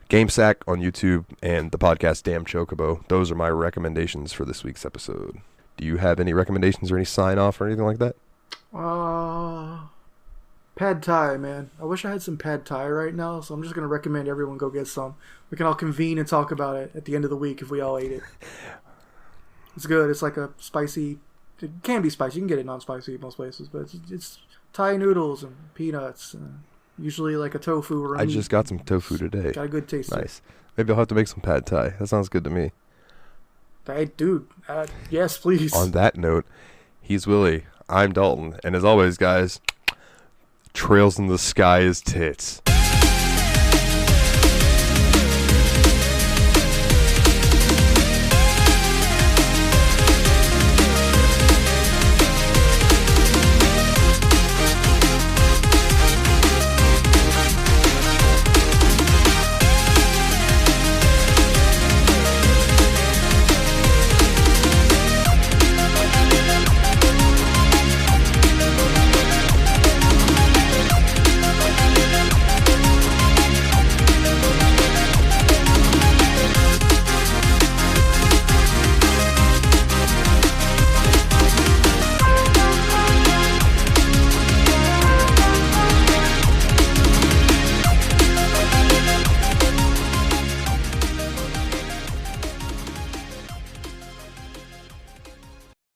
GameSack on YouTube and the podcast Damn Chocobo. Those are my recommendations for this week's episode. Do you have any recommendations or any sign off or anything like that? Pad Thai, man. I wish I had some Pad Thai right now, so I'm just going to recommend everyone go get some. We can all convene and talk about it at the end of the week if we all ate it. It's good. It's like a spicy... It can be spicy. You can get it non-spicy most places, but it's Thai noodles and peanuts. Usually like a tofu or a I meat. just got some tofu today. Got a good taste. Nice. Maybe I'll have to make some Pad Thai. That sounds good to me. Hey, dude. Yes, please. On that note, he's Willie. I'm Dalton. And as always, guys, trails in the sky is tits.